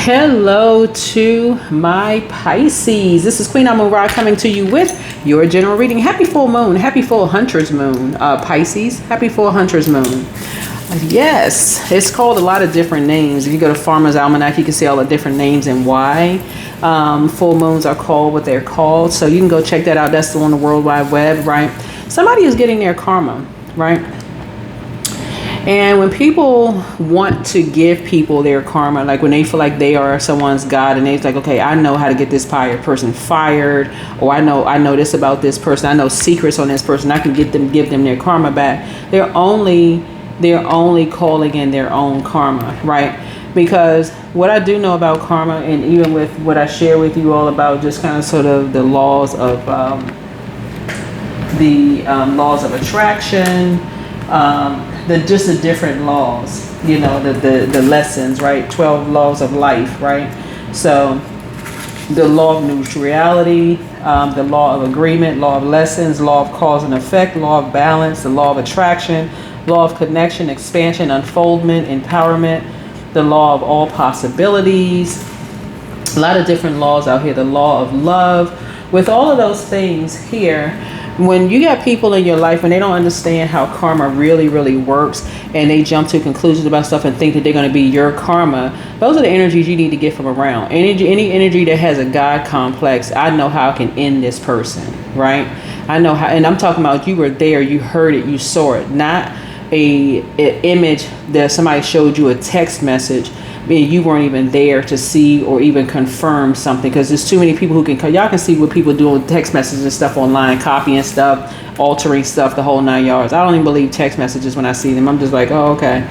Hello to my Pisces. This is Queen Amora coming to you with your general reading. Happy full moon. Happy full hunter's moon, Pisces. Happy full hunter's moon. Yes, it's called a lot of different names. If you go to Farmer's Almanac, you can see all the different names and why full moons are called what they're called. So you can go check that out. That's on the World Wide Web, right? Somebody is getting their karma, right? And when people want to give people their karma, like when they feel like they are someone's God and they're like, okay, I know how to get this person fired, or I know this about this person, I know secrets on this person, I can give them their karma back. They're only calling in their own karma, right? Because what I do know about karma, and even with what I share with you all about just kind of sort of the laws of attraction, the different laws, the lessons, right? 12 laws of life, right? So the law of neutrality, the law of agreement, law of lessons, law of cause and effect, law of balance, the law of attraction, law of connection, expansion, unfoldment, empowerment, the law of all possibilities, a lot of different laws out here, the law of love. With all of those things here, when you got people in your life and they don't understand how karma really, really works, and they jump to conclusions about stuff and think that they're going to be your karma, those are the energies you need to get from around. Any energy that has a God complex, I know how I can end this person, right? I know how, and I'm talking about you were there, you heard it, you saw it, not an image that somebody showed you, a text message, and you weren't even there to see or even confirm something, because there's too many people who y'all can see what people do with text messages and stuff online, copying stuff, altering stuff, the whole 9 yards. I don't even believe text messages when I see them. I'm just like, oh, okay.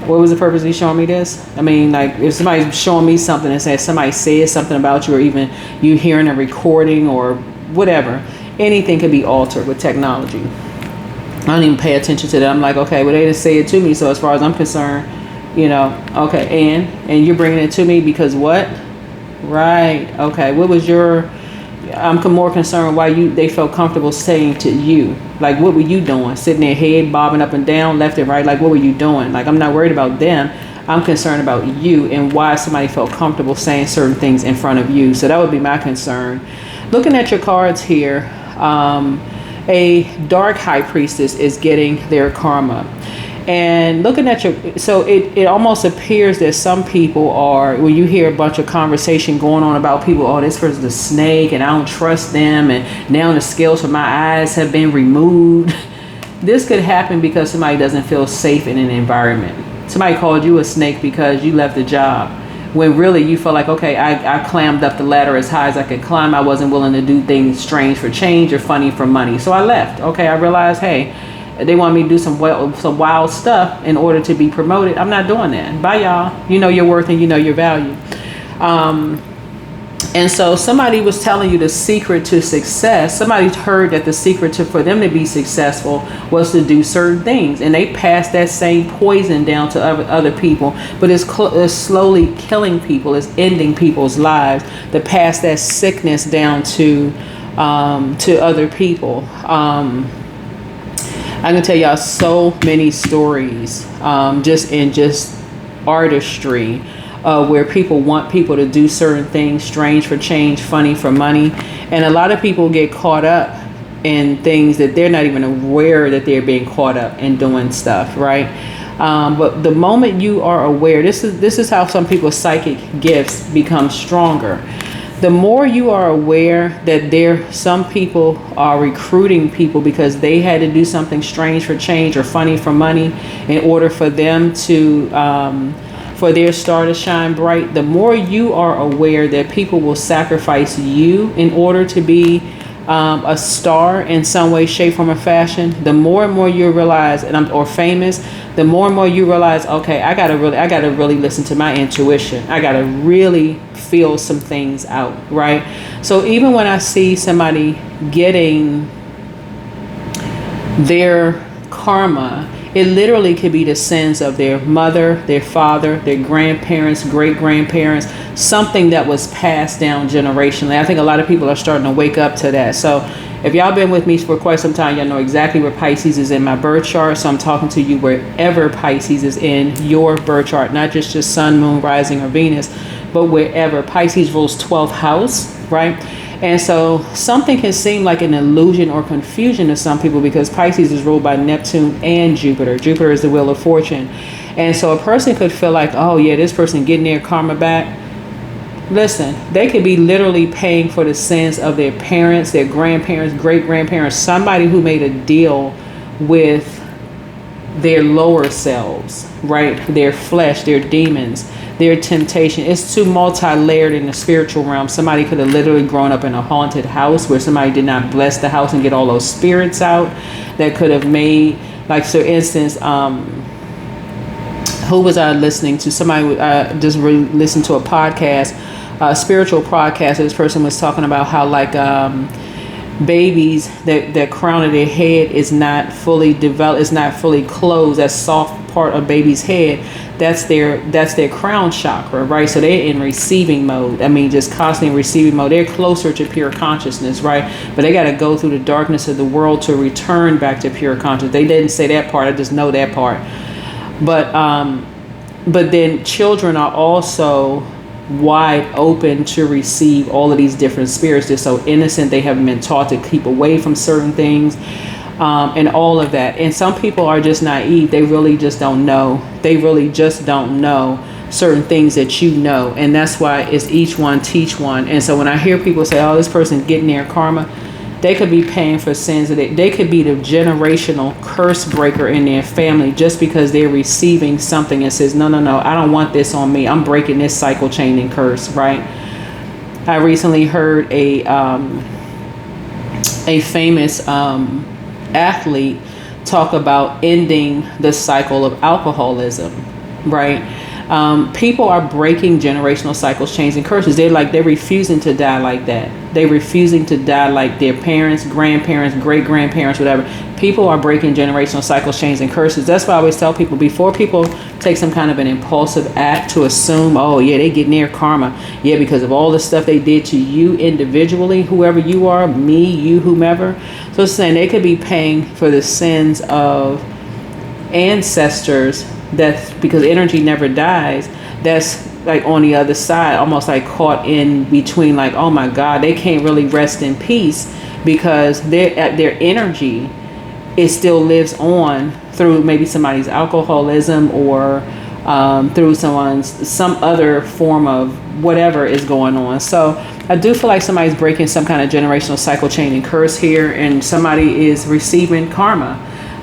What was the purpose of you showing me this? I mean, like, if somebody's showing me something and says somebody says something about you, or even you hearing a recording or whatever, anything can be altered with technology. I don't even pay attention to that. I'm like, okay, well, they didn't say it to me, so as far as I'm concerned, okay, and you're bringing it to me because what? Right. Okay. What was I'm more concerned why they felt comfortable saying to you, like, what were you doing? Sitting there, head bobbing up and down, left and right. Like, what were you doing? Like, I'm not worried about them. I'm concerned about you and why somebody felt comfortable saying certain things in front of you. So that would be my concern. Looking at your cards here, a dark high priestess is getting their karma. And looking at so it almost appears that some people are, when you hear a bunch of conversation going on about people, oh, this person's a snake and I don't trust them, and now the scales from my eyes have been removed. This could happen because somebody doesn't feel safe in an environment. Somebody called you a snake because you left a job, when really you felt like, okay, I climbed up the ladder as high as I could climb. I wasn't willing to do things strange for change or funny for money. So I left. Okay, I realized, hey, they want me to do some wild stuff in order to be promoted. I'm not doing that. Bye, y'all. You know your worth and you know your value. And so somebody was telling you the secret to success. Somebody heard that the secret for them to be successful was to do certain things. And they passed that same poison down to other people. But it's slowly killing people. It's ending people's lives. To pass that sickness down to other people. I can tell y'all so many stories, just artistry, where people want people to do certain things, strange for change, funny for money. And a lot of people get caught up in things that they're not even aware that they're being caught up in doing stuff, right? But the moment you are aware, this is how some people's psychic gifts become stronger. The more you are aware that some people are recruiting people because they had to do something strange for change or funny for money in order for them to, for their star to shine bright, the more you are aware that people will sacrifice you in order to be a star in some way, shape, form, or fashion, the more and more you realize, or famous, the more and more you realize, okay, I gotta really listen to my intuition. I gotta really feel some things out, right? So even when I see somebody getting their karma, it literally could be the sins of their mother, their father, their grandparents, great-grandparents, something that was passed down generationally. I think a lot of people are starting to wake up to that. So If y'all been with me for quite some time, y'all know exactly where Pisces is in my birth chart. So I'm talking to you wherever Pisces is in your birth chart, not just your sun, moon, rising, or Venus, but wherever. Pisces rules 12th house, right? And so something can seem like an illusion or confusion to some people because Pisces is ruled by Neptune and Jupiter. Jupiter is the wheel of fortune. And so a person could feel like, oh yeah, this person getting their karma back. Listen, they could be literally paying for the sins of their parents, their grandparents, great-grandparents, somebody who made a deal with their lower selves, right? Their flesh, their demons, their temptation. It's too multi-layered in the spiritual realm. Somebody could have literally grown up in a haunted house where somebody did not bless the house and get all those spirits out. That could have made, like, for instance, who was I listening to? Somebody just listened to a podcast, a spiritual podcast. This person was talking about how, like, babies, that crown of their head is not fully developed, is not fully closed. That soft part of baby's head, that's their crown chakra, right? So they're in receiving mode. I mean, just constantly receiving mode. They're closer to pure consciousness, right? But they got to go through the darkness of the world to return back to pure consciousness. They didn't say that part. I just know that part. But then children are also wide open to receive all of these different spirits. They're so innocent. They haven't been taught to keep away from certain things, and all of that. And some people are just naive. They really just don't know. They really just don't know certain things that you know. And that's why it's each one teach one. And so when I hear people say, oh, this person's getting their karma, they could be paying for sins. They could be the generational curse breaker in their family just because they're receiving something and says, no, I don't want this on me. I'm breaking this cycle, chain, and curse, right? I recently heard a famous athlete talk about ending the cycle of alcoholism, right? People are breaking generational cycles, chains, and curses. They're refusing to die like that. They're refusing to die like their parents, grandparents, great-grandparents, whatever. People are breaking generational cycles, chains, and curses. That's why I always tell people, before people take some kind of an impulsive act to assume, oh yeah, they getting their karma. Yeah, because of all the stuff they did to you individually, whoever you are, me, you, whomever. So it's saying they could be paying for the sins of ancestors. That's because energy never dies. That's like on the other side, almost like caught in between, like, oh my God, they can't really rest in peace because their energy, it still lives on through maybe somebody's alcoholism or through some other form of whatever is going on. So I do feel like somebody's breaking some kind of generational cycle, chain, and curse here, and somebody is receiving karma,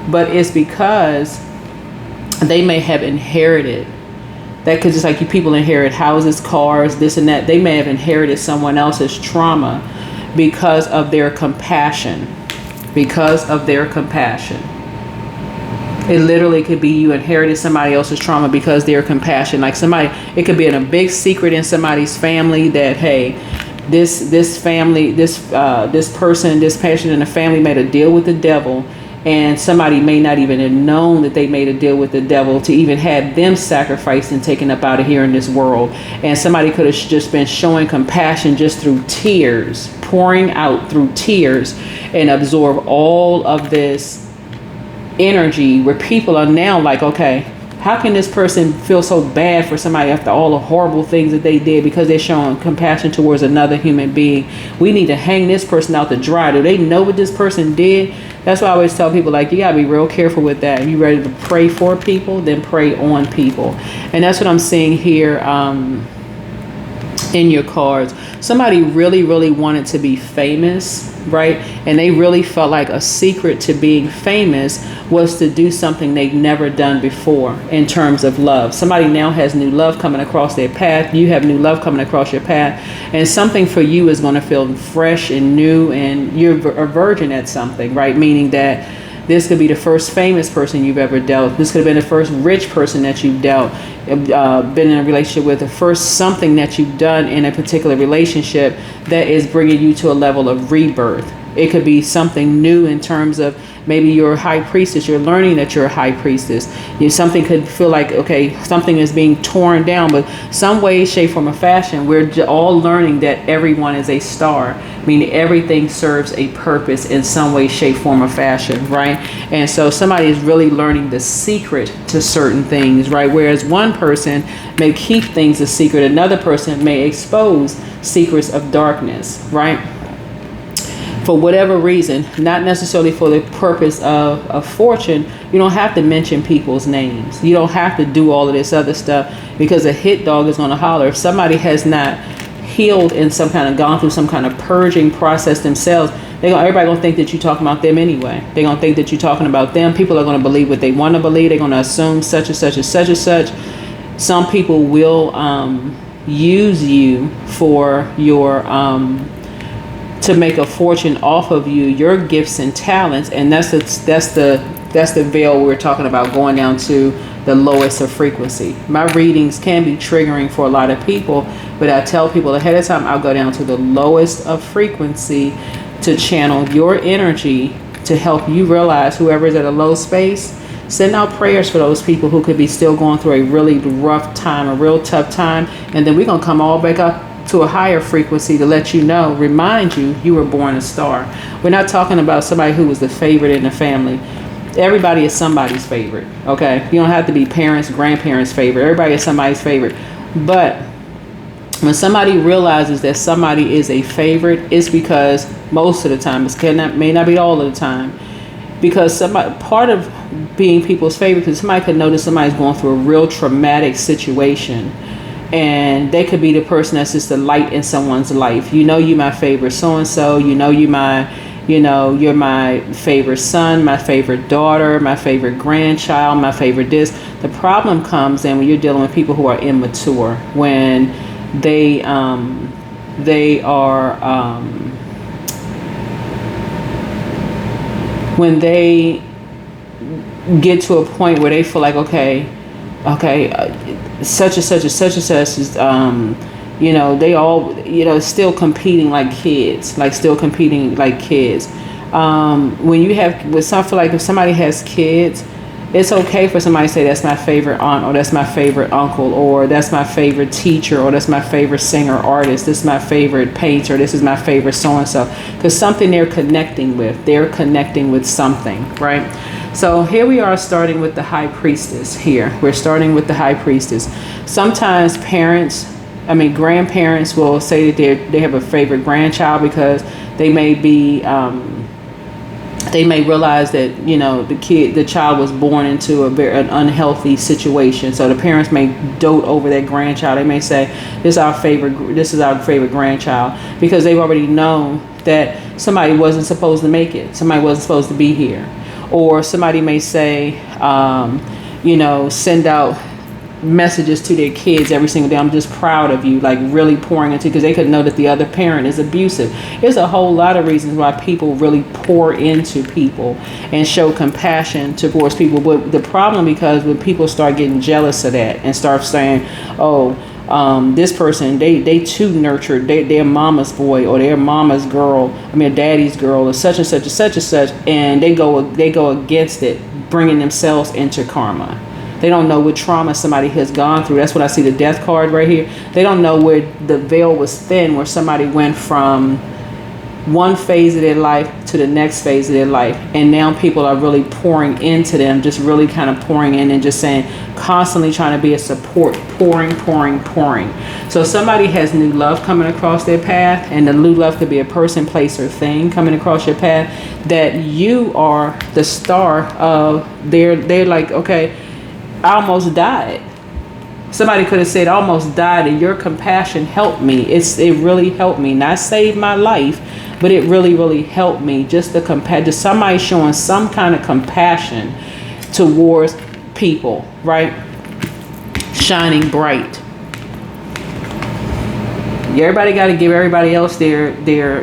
but it's because they may have inherited. That could just like you people inherit houses, cars, this and that. They may have inherited someone else's trauma because of their compassion. Because of their compassion. It literally could be you inherited somebody else's trauma because their compassion. Like somebody, it could be in a big secret in somebody's family that, hey, this family, this person, this person in the family made a deal with the devil. And somebody may not even have known that they made a deal with the devil to even have them sacrificed and taken up out of here in this world. And somebody could have just been showing compassion just through tears, pouring out through tears, and absorb all of this energy where people are now like, okay, how can this person feel so bad for somebody after all the horrible things that they did because they're showing compassion towards another human being? We need to hang this person out to dry. Do they know what this person did? That's why I always tell people, like, you gotta be real careful with that. If you're ready to pray for people, then pray on people. And that's what I'm seeing here in your cards. Somebody really, really wanted to be famous, right? And they really felt like a secret to being famous was to do something they've never done before in terms of love. Somebody now has new love coming across their path. You have new love coming across your path. And something for you is going to feel fresh and new, and you're a virgin at something, right? Meaning that this could be the first famous person you've ever dealt. This could have been the first rich person that you've dealt, been in a relationship with, the first something that you've done in a particular relationship that is bringing you to a level of rebirth. It could be something new in terms of Maybe you're a high priestess. You're learning that you're a high priestess. Something could feel like, okay, something is being torn down, but some way, shape, form, or fashion, we're all learning that everyone is a star, meaning everything serves a purpose in some way, shape, form, or fashion, right? And so somebody is really learning the secret to certain things, right? Whereas one person may keep things a secret, another person may expose secrets of darkness, right? For whatever reason, not necessarily for the purpose of fortune. You don't have to mention people's names. You don't have to do all of this other stuff, because a hit dog is going to holler. If somebody has not healed in some kind of, gone through some kind of purging process themselves, everybody going to think that you're talking about them anyway. They're going to think that you're talking about them. People are going to believe what they want to believe. They're going to assume such and such and such and such. Some people will use you for your to make a fortune off of you, your gifts and talents, and that's the veil we're talking about, going down to the lowest of frequency. My readings can be triggering for a lot of people, but I tell people ahead of time, I'll go down to the lowest of frequency to channel your energy to help you realize whoever is at a low space. Send out prayers for those people who could be still going through a really rough time, a real tough time, and then we're gonna come all back up to a higher frequency to let you know, remind you, you were born a star. We're not talking about somebody who was the favorite in the family. Everybody is somebody's favorite, okay? You don't have to be parents, grandparents' favorite. Everybody is somebody's favorite. But when somebody realizes that somebody is a favorite, it's because most of the time, may not be all of the time, because part of being people's favorite, because somebody could notice somebody's going through a real traumatic situation, and they could be the person that's just the light in someone's life. You know, you my favorite so-and-so, you're my favorite son, my favorite daughter, my favorite grandchild, my favorite this. The problem comes in when you're dealing with people who are immature, when they when they get to a point where they feel like, okay, such and such and such and such is, they all, still competing like kids, when you have, with some, feel like if somebody has kids, it's okay for somebody to say that's my favorite aunt, or that's my favorite uncle, or that's my favorite teacher, or that's my favorite singer, artist, this is my favorite painter, this is my favorite so-and-so, because something they're connecting with something, right? So here we are, starting with the high priestess here. We're starting with the high priestess. Sometimes grandparents will say that they have a favorite grandchild, because they may be, they may realize that, the child was born into an unhealthy situation. So the parents may dote over that grandchild. They may say, this is our favorite grandchild, because they've already known that somebody wasn't supposed to make it. Somebody wasn't supposed to be here. Or somebody may say, send out messages to their kids every single day. I'm just proud of you, like really pouring into, because they could know that the other parent is abusive. There's a whole lot of reasons why people really pour into people and show compassion towards people. But the problem, because when people start getting jealous of that and start saying, this person, they too nurtured their mama's boy, or their mama's girl, daddy's girl, or such and such and such and such, and they go against it, bringing themselves into karma. They don't know what trauma somebody has gone through. That's what I see, the death card right here. They don't know where the veil was thin, where somebody went from one phase of their life to the next phase of their life, and now people are really pouring into them, just really kind of pouring in and just saying, constantly trying to be a support, pouring. So somebody has new love coming across their path, and the new love could be a person, place, or thing coming across your path, that you are the star of they're like, okay, I almost died. Somebody could have said, I almost died, and your compassion helped me. It really helped me. Not saved my life, but it really helped me. Just somebody showing some kind of compassion towards people, right? Shining bright. Everybody got to give everybody else their,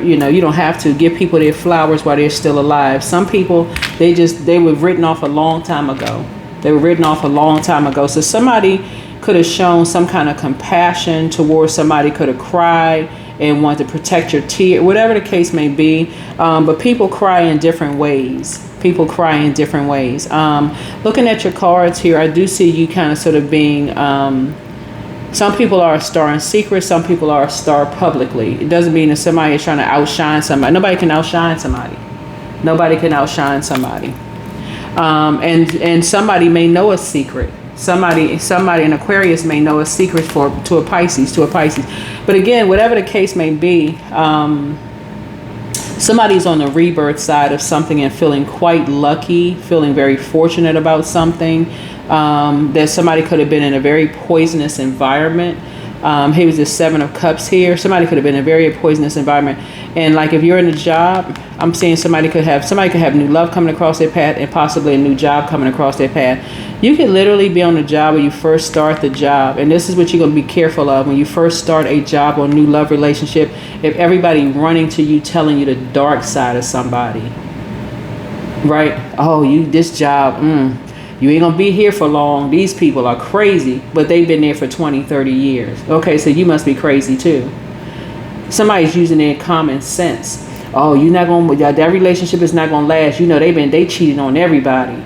you don't have to give people their flowers while they're still alive. Some people, they were written off a long time ago. So somebody could have shown some kind of compassion towards somebody, could have cried and want to protect your tear, whatever the case may be. But people cry in different ways. People cry in different ways. Looking at your cards here, I do see you kind of sort of being, some people are a star in secret. Some people are a star publicly. It doesn't mean that somebody is trying to outshine somebody. Nobody can outshine somebody. Nobody can outshine somebody. And somebody may know a secret. Somebody in Aquarius may know a secret to a Pisces. But again, whatever the case may be, somebody's on the rebirth side of something and feeling quite lucky, feeling very fortunate about something. That somebody could have been in a very poisonous environment. Here was the 7 of Cups here. Somebody could have been in a very poisonous environment. And like if you're in a job, I'm seeing somebody could have new love coming across their path and possibly a new job coming across their path. You could literally be on the job when you first start the job. And this is what you're going to be careful of when you first start a job or new love relationship. If everybody running to you telling you the dark side of somebody, right? Oh, this job, you ain't gonna be here for long. These people are crazy, but they've been there for 20, 30 years. Okay, so you must be crazy too. Somebody's using their common sense. Oh, you're not gonna, that relationship is not gonna last. You know, they cheated on everybody.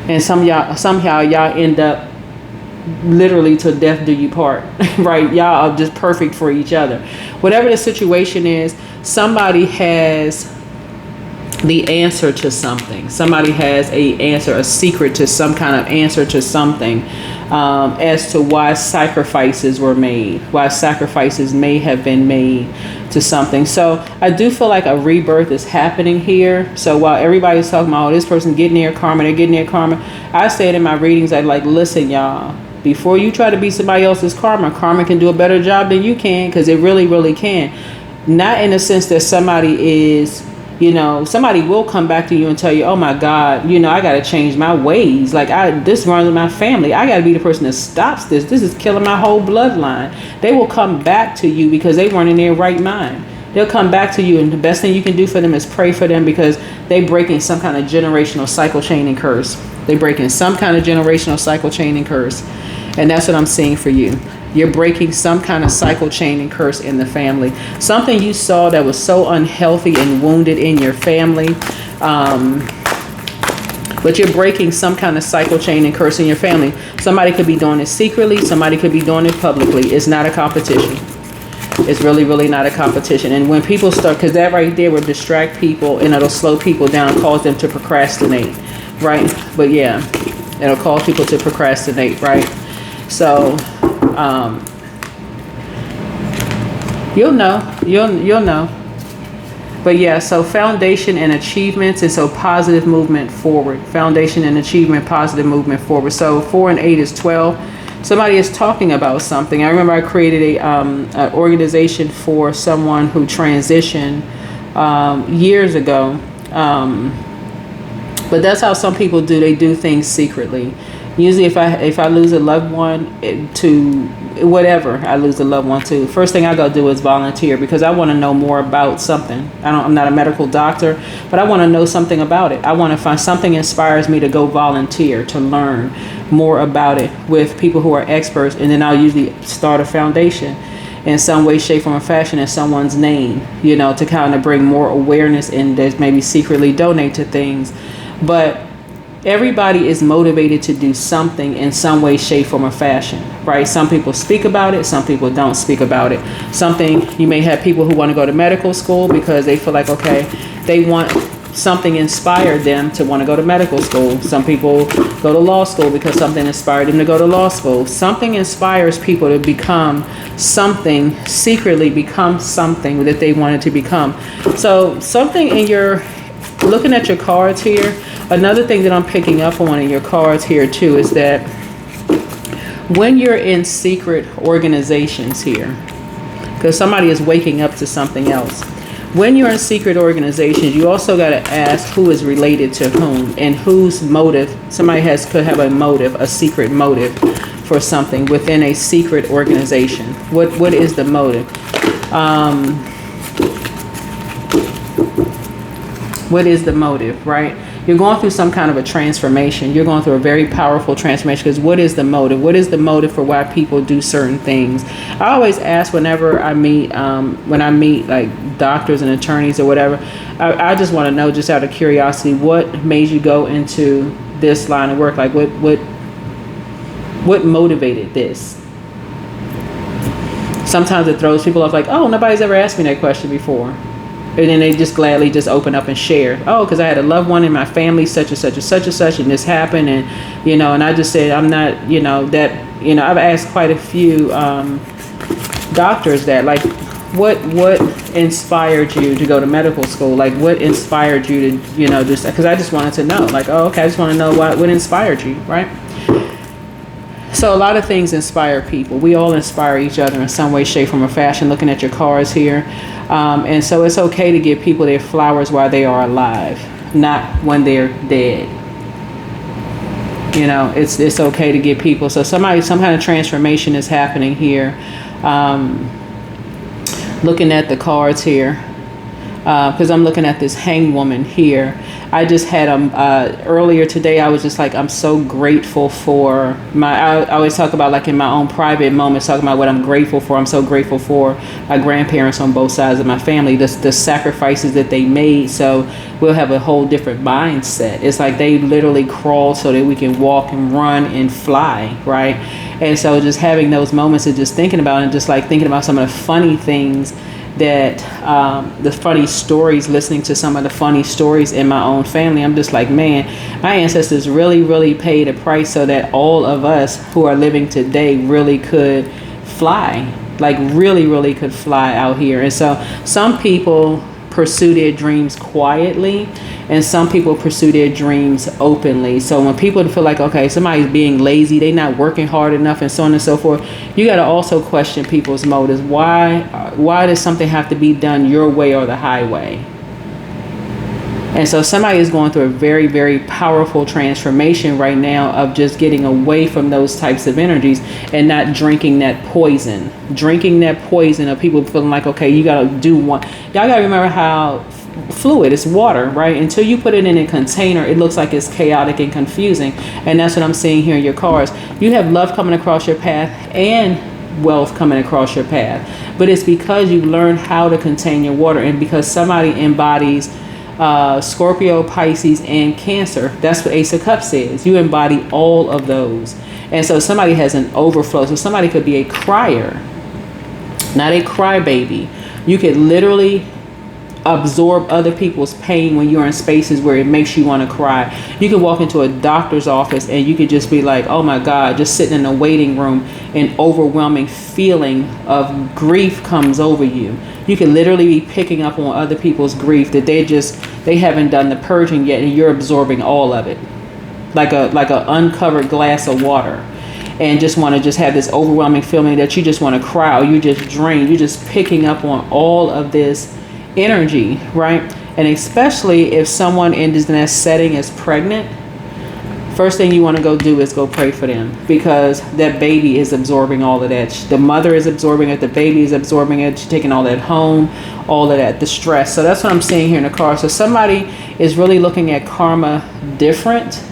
And somehow y'all end up literally till death do you part, right? Y'all are just perfect for each other. Whatever the situation is, somebody has the answer to something. Somebody has a secret to some kind of answer to something, as to why sacrifices were made, why sacrifices may have been made to something. So I do feel like a rebirth is happening here. So while everybody's talking about, oh, this person getting their karma, they're getting their karma, I say it in my readings, I like, listen, y'all, before you try to be somebody else's karma can do a better job than you can, because it really, really can. Not in the sense that somebody is, somebody will come back to you and tell you, oh my God, I got to change my ways. Like this runs in my family. I got to be the person that stops this. This is killing my whole bloodline. They will come back to you because they weren't in their right mind. They'll come back to you, and the best thing you can do for them is pray for them, because they breaking some kind of generational cycle chain and curse. They breaking some kind of generational cycle chain and curse. And that's what I'm seeing for you. You're breaking some kind of cycle chain and curse in the family. Something you saw that was so unhealthy and wounded in your family. But you're breaking some kind of cycle chain and curse in your family. Somebody could be doing it secretly. Somebody could be doing it publicly. It's not a competition. It's really, really not a competition. And when people start, because that right there will distract people and it'll slow people down, cause them to procrastinate, right? But yeah, it'll cause people to procrastinate, right? So you'll know. But yeah, so foundation and achievements, and so positive movement forward. Foundation and achievement, positive movement forward. So 4 and 8 is 12. Somebody is talking about something. I remember I created an organization for someone who transitioned years ago. But that's how some people do. They do things secretly. Usually if I lose a loved one to whatever I lose a loved one to, first thing I go do is volunteer, because I want to know more about something. I'm not a medical doctor, but I want to know something about it. I want to find something inspires me to go volunteer, to learn more about it with people who are experts. And then I'll usually start a foundation in some way, shape, form, or fashion in someone's name, to kind of bring more awareness and maybe secretly donate to things. But everybody is motivated to do something in some way, shape, form, or fashion, right? Some people speak about it. Some people don't speak about it. You may have people who want to go to medical school because they feel like, okay, they want something inspired them to want to go to medical school. Some people go to law school because something inspired them to go to law school. Something inspires people to become something, secretly become something that they wanted to become. So something looking at your cards here, another thing that I'm picking up on in your cards here too is that when you're in secret organizations here, because somebody is waking up to something else, when you're in secret organizations, you also got to ask who is related to whom and whose motive. Somebody could have a motive, a secret motive for something within a secret organization. What is the motive? What is the motive, right? You're going through some kind of a transformation. You're going through a very powerful transformation, because what is the motive? What is the motive for why people do certain things? I always ask whenever I meet, when I meet like doctors and attorneys or whatever, I just want to know, just out of curiosity, what made you go into this line of work? Like what motivated this? Sometimes it throws people off, like, oh, nobody's ever asked me that question before. And then they just gladly just open up and share. Oh, because I had a loved one in my family, such and such and such and such, and this happened. And, and I just said, I'm not, I've asked quite a few doctors that, like, what inspired you to go to medical school? Like, what inspired you to, just, because I just wanted to know, like, oh, okay, I just want to know what inspired you, right? So a lot of things inspire people. We all inspire each other in some way, shape, form, or fashion. Looking at your cards here. And so it's okay to give people their flowers while they are alive, not when they're dead. It's okay to give people. So some kind of transformation is happening here. Looking at the cards here, because I'm looking at this hanged woman here. I just had earlier today, I was just like, I'm so grateful for I always talk about, like, in my own private moments, talking about what I'm grateful for. I'm so grateful for my grandparents on both sides of my family, the sacrifices that they made. So we'll have a whole different mindset. It's like they literally crawled so that we can walk and run and fly, right? And so just having those moments of just thinking about, and just like thinking about some of the funny things that the funny stories, listening to some of the funny stories in my own family, I'm just like, man, my ancestors really, really paid a price so that all of us who are living today really could fly, like really, really could fly out here. And so some people pursue their dreams quietly, and some people pursue their dreams openly. So when people feel like, okay, somebody's being lazy, they're not working hard enough, and so on and so forth, you got to also question people's motives. Why does something have to be done your way or the highway? And so somebody is going through a very, very powerful transformation right now of just getting away from those types of energies and not drinking that poison. Drinking that poison of people feeling like, okay, you got to do one. Y'all got to remember how fluid, it's water, right? Until you put it in a container, it looks like it's chaotic and confusing. And that's what I'm seeing here in your cards. You have love coming across your path and wealth coming across your path. But it's because you learned how to contain your water, and because somebody embodies Scorpio, Pisces, and Cancer. That's what Ace of Cups is. You embody all of those. And so somebody has an overflow. So somebody could be a crier, not a crybaby. You could literally absorb other people's pain when you're in spaces where it makes you want to cry. You could walk into a doctor's office and you could just be like, oh my God, just sitting in a waiting room, an overwhelming feeling of grief comes over you. You could literally be picking up on other people's grief that they haven't done the purging yet, and you're absorbing all of it like a uncovered glass of water, and just want to just have this overwhelming feeling that you just want to cry, or you just drain. You're just picking up on all of this energy, right? And especially if someone in that setting is pregnant, first thing you want to go do is go pray for them, because that baby is absorbing all of that. The mother is absorbing it, the baby is absorbing it, she's taking all that home, all of that, the stress. So that's what I'm seeing here in the card. So somebody is really looking at karma different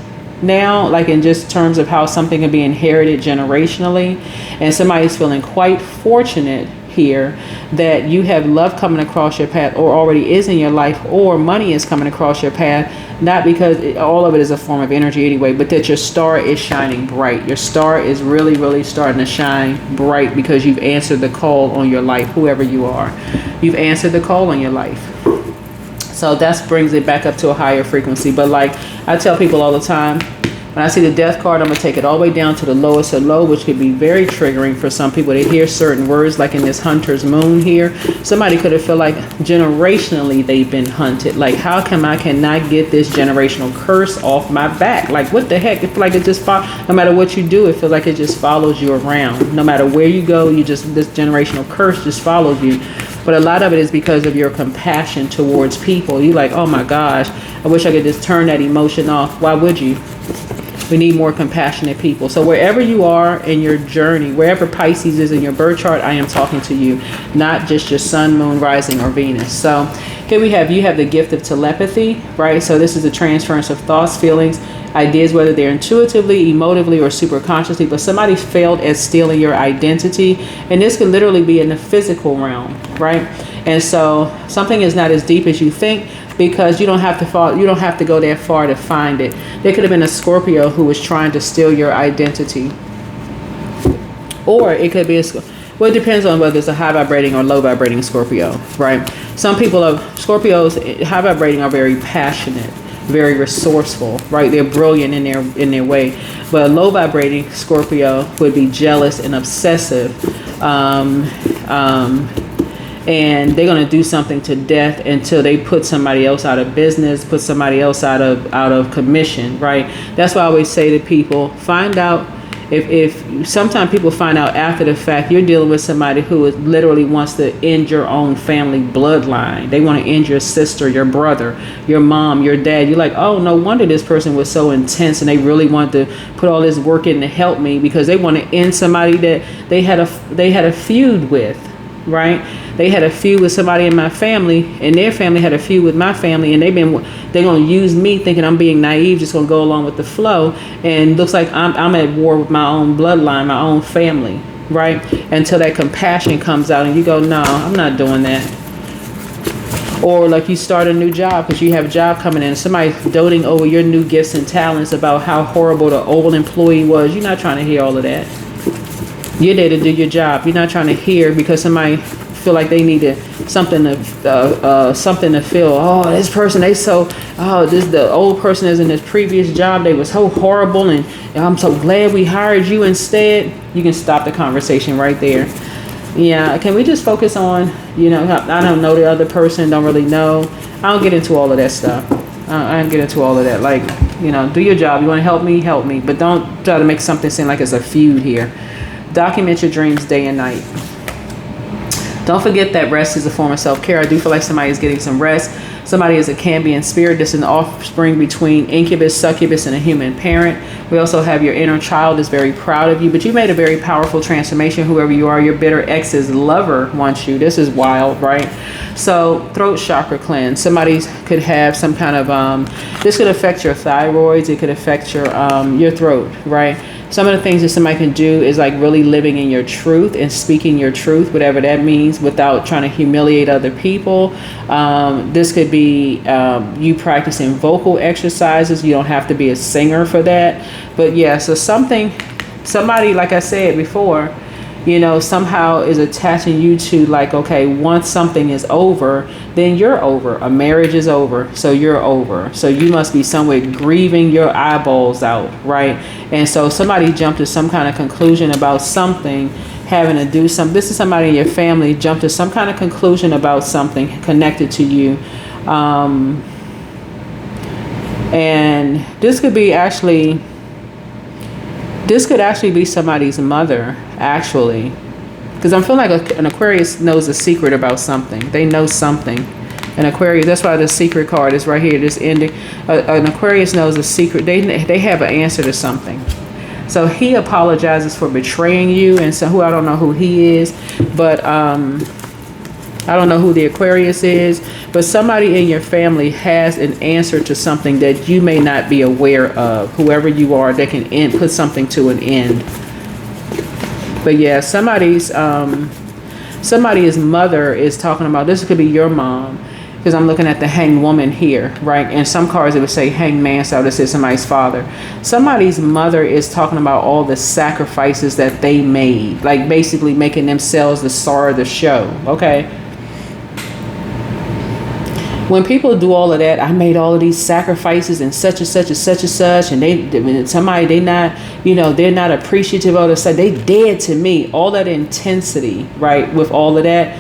now, like in just terms of how something can be inherited generationally, and somebody's feeling quite fortunate here that you have love coming across your path, or already is in your life, or money is coming across your path, not because all of it is a form of energy anyway, but that your star is shining bright. Your star is really, really starting to shine bright because you've answered the call on your life, whoever you are. You've answered the call on your life. So that brings it back up to a higher frequency. But like I tell people all the time, when I see the death card, I'm going to take it all the way down to the lowest of low, which could be very triggering for some people to hear certain words, like in this hunter's moon here. Somebody could have felt like generationally they've been hunted. Like, how come I cannot get this generational curse off my back? Like, what the heck? It feels like it just no matter what you do, it feels like it just follows you around. No matter where you go, this generational curse just follows you. But a lot of it is because of your compassion towards people. You're like, oh my gosh, I wish I could just turn that emotion off. Why would you? We need more compassionate people. So wherever you are in your journey, wherever Pisces is in your birth chart, I am talking to you, not just your sun, moon, rising, or Venus. So here you have the gift of telepathy, right? So this is the transference of thoughts, feelings, ideas, whether they're intuitively, emotively, or superconsciously, but somebody failed at stealing your identity. And this could literally be in the physical realm, right? And so something is not as deep as you think, because you don't have to go that far to find it. There could have been a Scorpio who was trying to steal your identity. Or it could be well, it depends on whether it's a high vibrating or low vibrating Scorpio, right? Some people Scorpios, high vibrating, are very passionate, very resourceful, right? They're brilliant in their way. But a low vibrating Scorpio would be jealous and obsessive, and they're going to do something to death until they put somebody else out of business, put somebody else out of commission, right? That's why I always say to people, find out if sometimes people find out after the fact you're dealing with somebody who literally wants to end your own family bloodline. They want to end your sister, your brother, your mom, your dad. You're like, oh, no wonder this person was so intense and they really want to put all this work in to help me, because they want to end somebody that they had a feud with, right? They had a feud with somebody in my family, and their family had a feud with my family, and they're going to use me thinking I'm being naive, just going to go along with the flow, and looks like I'm at war with my own bloodline, my own family, right? Until that compassion comes out and you go, no, I'm not doing that. Or like you start a new job because you have a job coming in, somebody doting over your new gifts and talents about how horrible the old employee was. You're not trying to hear all of that. You're there to do your job. You're not trying to hear because somebody feel like they needed something to feel. Oh, this person, the old person is in this previous job. They was so horrible, and I'm so glad we hired you instead. You can stop the conversation right there. Yeah, can we just focus on, I don't know the other person, don't really know. I don't get into all of that stuff. I don't get into all of that. Like, do your job. You want to help me, but don't try to make something seem like it's a feud here. Document your dreams day and night. Don't forget that rest is a form of self-care. I do feel like somebody is getting some rest. Somebody is a Cambian spirit. This is an offspring between incubus, succubus, and a human parent. We also have your inner child is very proud of you, but you made a very powerful transformation. Whoever you are, your bitter ex's lover wants you. This is wild, right? So throat chakra cleanse. Somebody could have some kind of, this could affect your thyroids. It could affect your throat, right? Some of the things that somebody can do is like really living in your truth and speaking your truth, whatever that means, without trying to humiliate other people. This could be you practicing vocal exercises. You don't have to be a singer for that. But yeah, so somebody, like I said before, somehow is attaching you to like, okay, once something is over, then you're over. A marriage is over, so you're over. So you must be somewhere grieving your eyeballs out, right? And so somebody jumped to some kind of conclusion about something, having to do something. This is somebody in your family jumped to some kind of conclusion about something connected to you. And this could actually be somebody's mother, actually, because I'm feeling like an Aquarius knows a secret about something. They know something. An Aquarius, that's why the secret card is right here, this ending. An Aquarius knows a secret. They have an answer to something. So he apologizes for betraying you, and so I don't know who he is, but I don't know who the Aquarius is, but somebody in your family has an answer to something that you may not be aware of. Whoever you are, that can put something to an end. But yeah, somebody's mother is talking about, this could be your mom, because I'm looking at the hanged woman here, right? And some cards it would say hanged man, so this is somebody's father. Somebody's mother is talking about all the sacrifices that they made, like basically making themselves the star of the show, okay? When people do all of that, I made all of these sacrifices and such and such and such and such, and they're not appreciative of it. They dead to me. All that intensity, right? With all of that,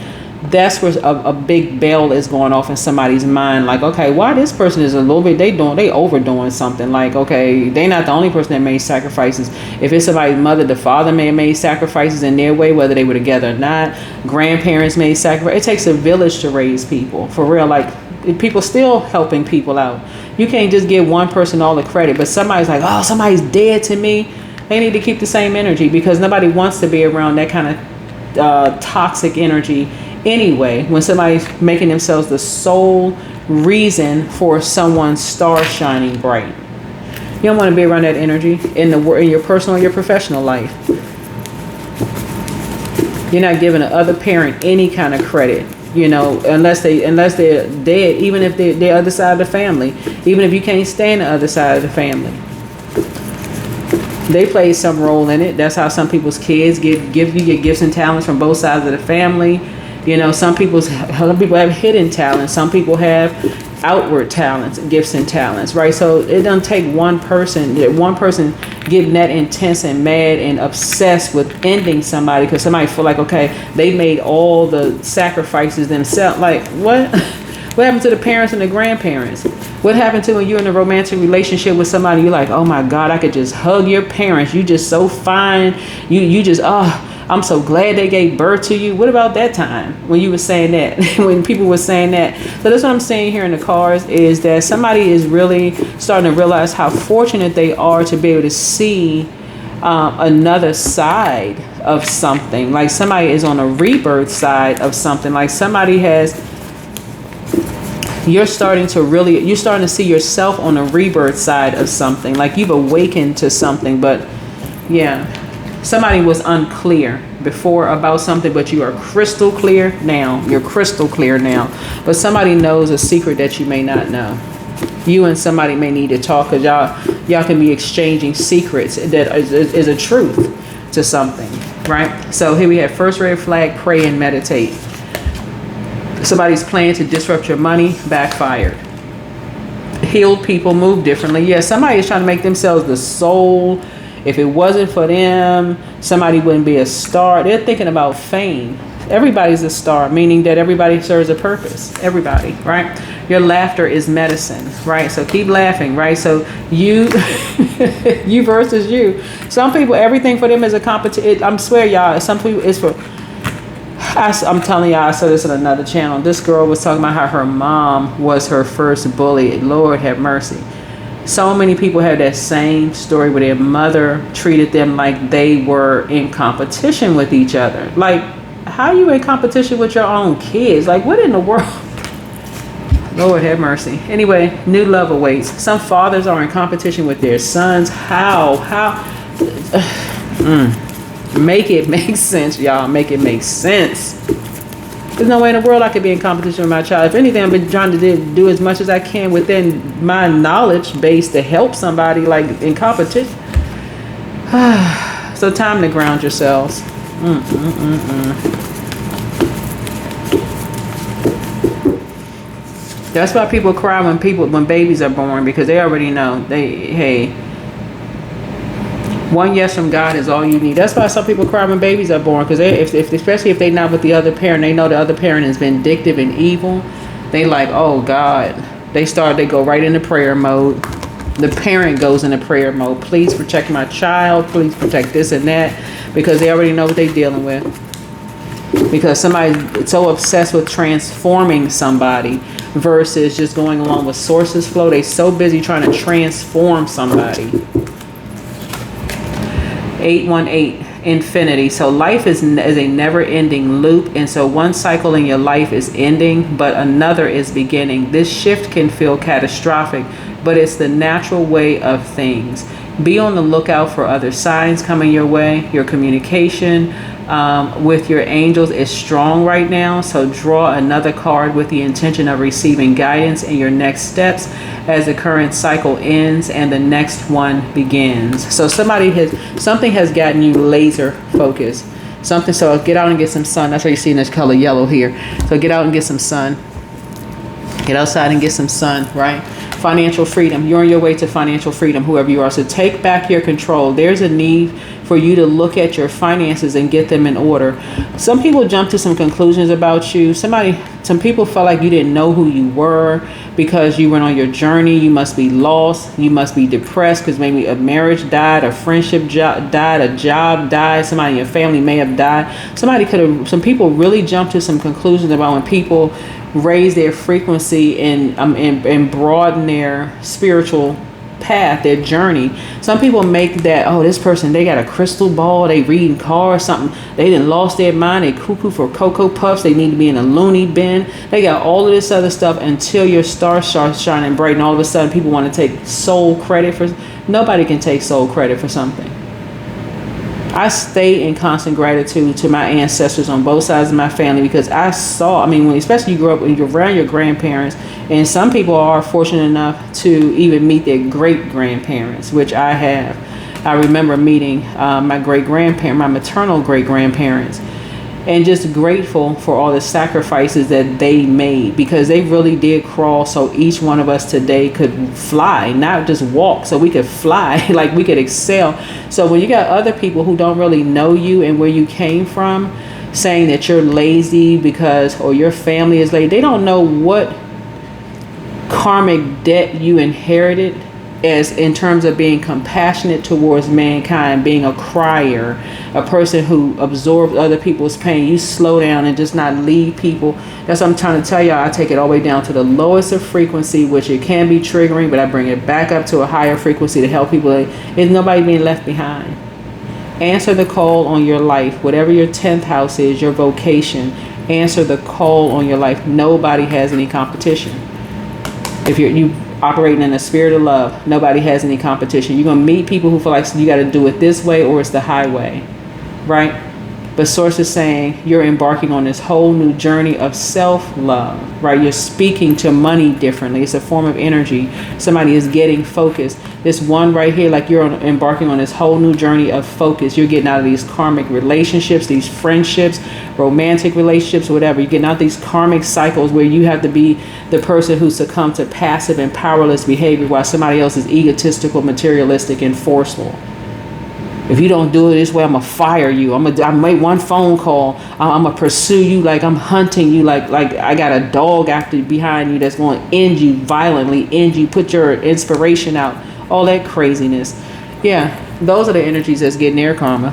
that's where a big bell is going off in somebody's mind. Like, okay, why this person is a little bit, they overdoing something. Like, okay, they not the only person that made sacrifices. If it's somebody's mother, the father may have made sacrifices in their way, whether they were together or not. Grandparents made sacrifices. It takes a village to raise people, for real. Like, People still helping people out. You can't just give one person all the credit, but somebody's like, oh, somebody's dead to me. They need to keep the same energy, because nobody wants to be around that kind of toxic energy anyway. When somebody's making themselves the sole reason for someone's star shining bright, you don't want to be around that energy in your personal or your professional life. You're not giving the other parent any kind of credit, unless they're dead. Even if they're the other side of the family, even if you can't stand the other side of the family, they played some role in it. That's how some people's kids get gifts and talents from both sides of the family. Some people have hidden talents. Some people have outward talents, gifts and talents, right? So it doesn't take one person getting that intense and mad and obsessed with ending somebody because somebody feel like, okay, they made all the sacrifices themselves. Like, what? What happened to the parents and the grandparents? What happened to when you're in a romantic relationship with somebody, you're like, oh my God, I could just hug your parents. You just so fine. You just, I'm so glad they gave birth to you. What about that time when you were saying that, when people were saying that? So that's what I'm saying here in the cards, is that somebody is really starting to realize how fortunate they are to be able to see another side of something. Like somebody is on a rebirth side of something. Like somebody you're starting to see yourself on a rebirth side of something. Like you've awakened to something, but yeah. Somebody was unclear before about something, but you are crystal clear now. You're crystal clear now. But somebody knows a secret that you may not know. You and somebody may need to talk, because y'all can be exchanging secrets that is a truth to something, right? So here we have first red flag, pray and meditate. Somebody's plan to disrupt your money backfired. Healed people move differently. Yeah, somebody is trying to make themselves the soul. If it wasn't for them, somebody wouldn't be a star. They're thinking about fame. Everybody's a star, meaning that everybody serves a purpose. Everybody, right? Your laughter is medicine, right? So keep laughing, right? So you, you versus you. Some people, everything for them is a competition. I swear, y'all, some people it's for. I'm telling y'all, I saw this on another channel. This girl was talking about how her mom was her first bully. Lord have mercy. So many people have that same story where their mother treated them like they were in competition with each other. Like, how are you in competition with your own kids? Like, what in the world? Lord have mercy. Anyway, new love awaits. Some fathers are in competition with their sons. How? Make it make sense, y'all. Make it make sense. There's no way in the world I could be in competition with my child. If anything, I've been trying to do as much as I can within my knowledge base to help somebody, like in competition. So time to ground yourselves. That's why people cry when babies are born, because they already know one yes from God is all you need. That's why some people cry when babies are born, because especially if they're not with the other parent, they know the other parent is vindictive and evil. They like, oh God. They go right into prayer mode. The parent goes into prayer mode. Please protect my child. Please protect this and that, because they already know what they're dealing with. Because somebody's so obsessed with transforming somebody versus just going along with sources flow. They're so busy trying to transform somebody. 818, infinity. So life is a never-ending loop, and so one cycle in your life is ending, but another is beginning. This shift can feel catastrophic, but it's the natural way of things. Be on the lookout for other signs coming your way. Your communication with your angels is strong right now, so draw another card with the intention of receiving guidance in your next steps as the current cycle ends and the next one begins. So something has gotten you laser focused. So get out and get some sun. That's why you're seeing this color yellow here. So get out and get some sun. Get outside and get some sun, right? Financial freedom. You're on your way to financial freedom, whoever you are. So take back your control. There's a need for you to look at your finances and get them in order. Some people jump to some conclusions about you. Some people felt like you didn't know who you were because you went on your journey. You must be lost. You must be depressed because maybe a marriage died, a friendship died, a job died, somebody in your family may have died. Some people really jump to some conclusions about when people raise their frequency and broaden their spiritual path, their journey. Some people make that, oh, this person, they got a crystal ball, they reading cards, something, they done lost their mind, they cuckoo for Cocoa Puffs, they need to be in a loony bin. They got all of this other stuff until your star starts shining bright, and all of a sudden people want to take sole credit for. Nobody can take sole credit for something. I stay in constant gratitude to my ancestors on both sides of my family, because I saw, especially you grow up when you're around your grandparents, and some people are fortunate enough to even meet their great grandparents, which I have. I remember meeting my maternal great grandparents, and just grateful for all the sacrifices that they made, because they really did crawl so each one of us today could fly, not just walk, so we could fly, like we could excel. So when you got other people who don't really know you and where you came from saying that you're lazy or your family is lazy, they don't know what karmic debt you inherited, as in terms of being compassionate towards mankind, being a crier, a person who absorbs other people's pain. You slow down and just not leave people. That's what I'm trying to tell y'all. I take it all the way down to the lowest of frequency, which it can be triggering, but I bring it back up to a higher frequency to help people. There's nobody being left behind. Answer the call on your life. Whatever your 10th house is, your vocation, answer the call on your life. Nobody has any competition. If you operating in a spirit of love, nobody has any competition. You're going to meet people who feel like you got to do it this way or it's the highway, right? But Source is saying you're embarking on this whole new journey of self-love, right? You're speaking to money differently. It's a form of energy. Somebody is getting focused. This one right here, like you're embarking on this whole new journey of focus. You're getting out of these karmic relationships, these friendships, romantic relationships, whatever. You're getting out these karmic cycles where you have to be the person who succumbed to passive and powerless behavior while somebody else is egotistical, materialistic, and forceful. If you don't do it this way, I'm going to fire you. I make one phone call. I'm going to pursue you like I'm hunting you. Like I got a dog behind you that's going to end you violently, put your inspiration out. All that craziness. Yeah, those are the energies that's getting their karma.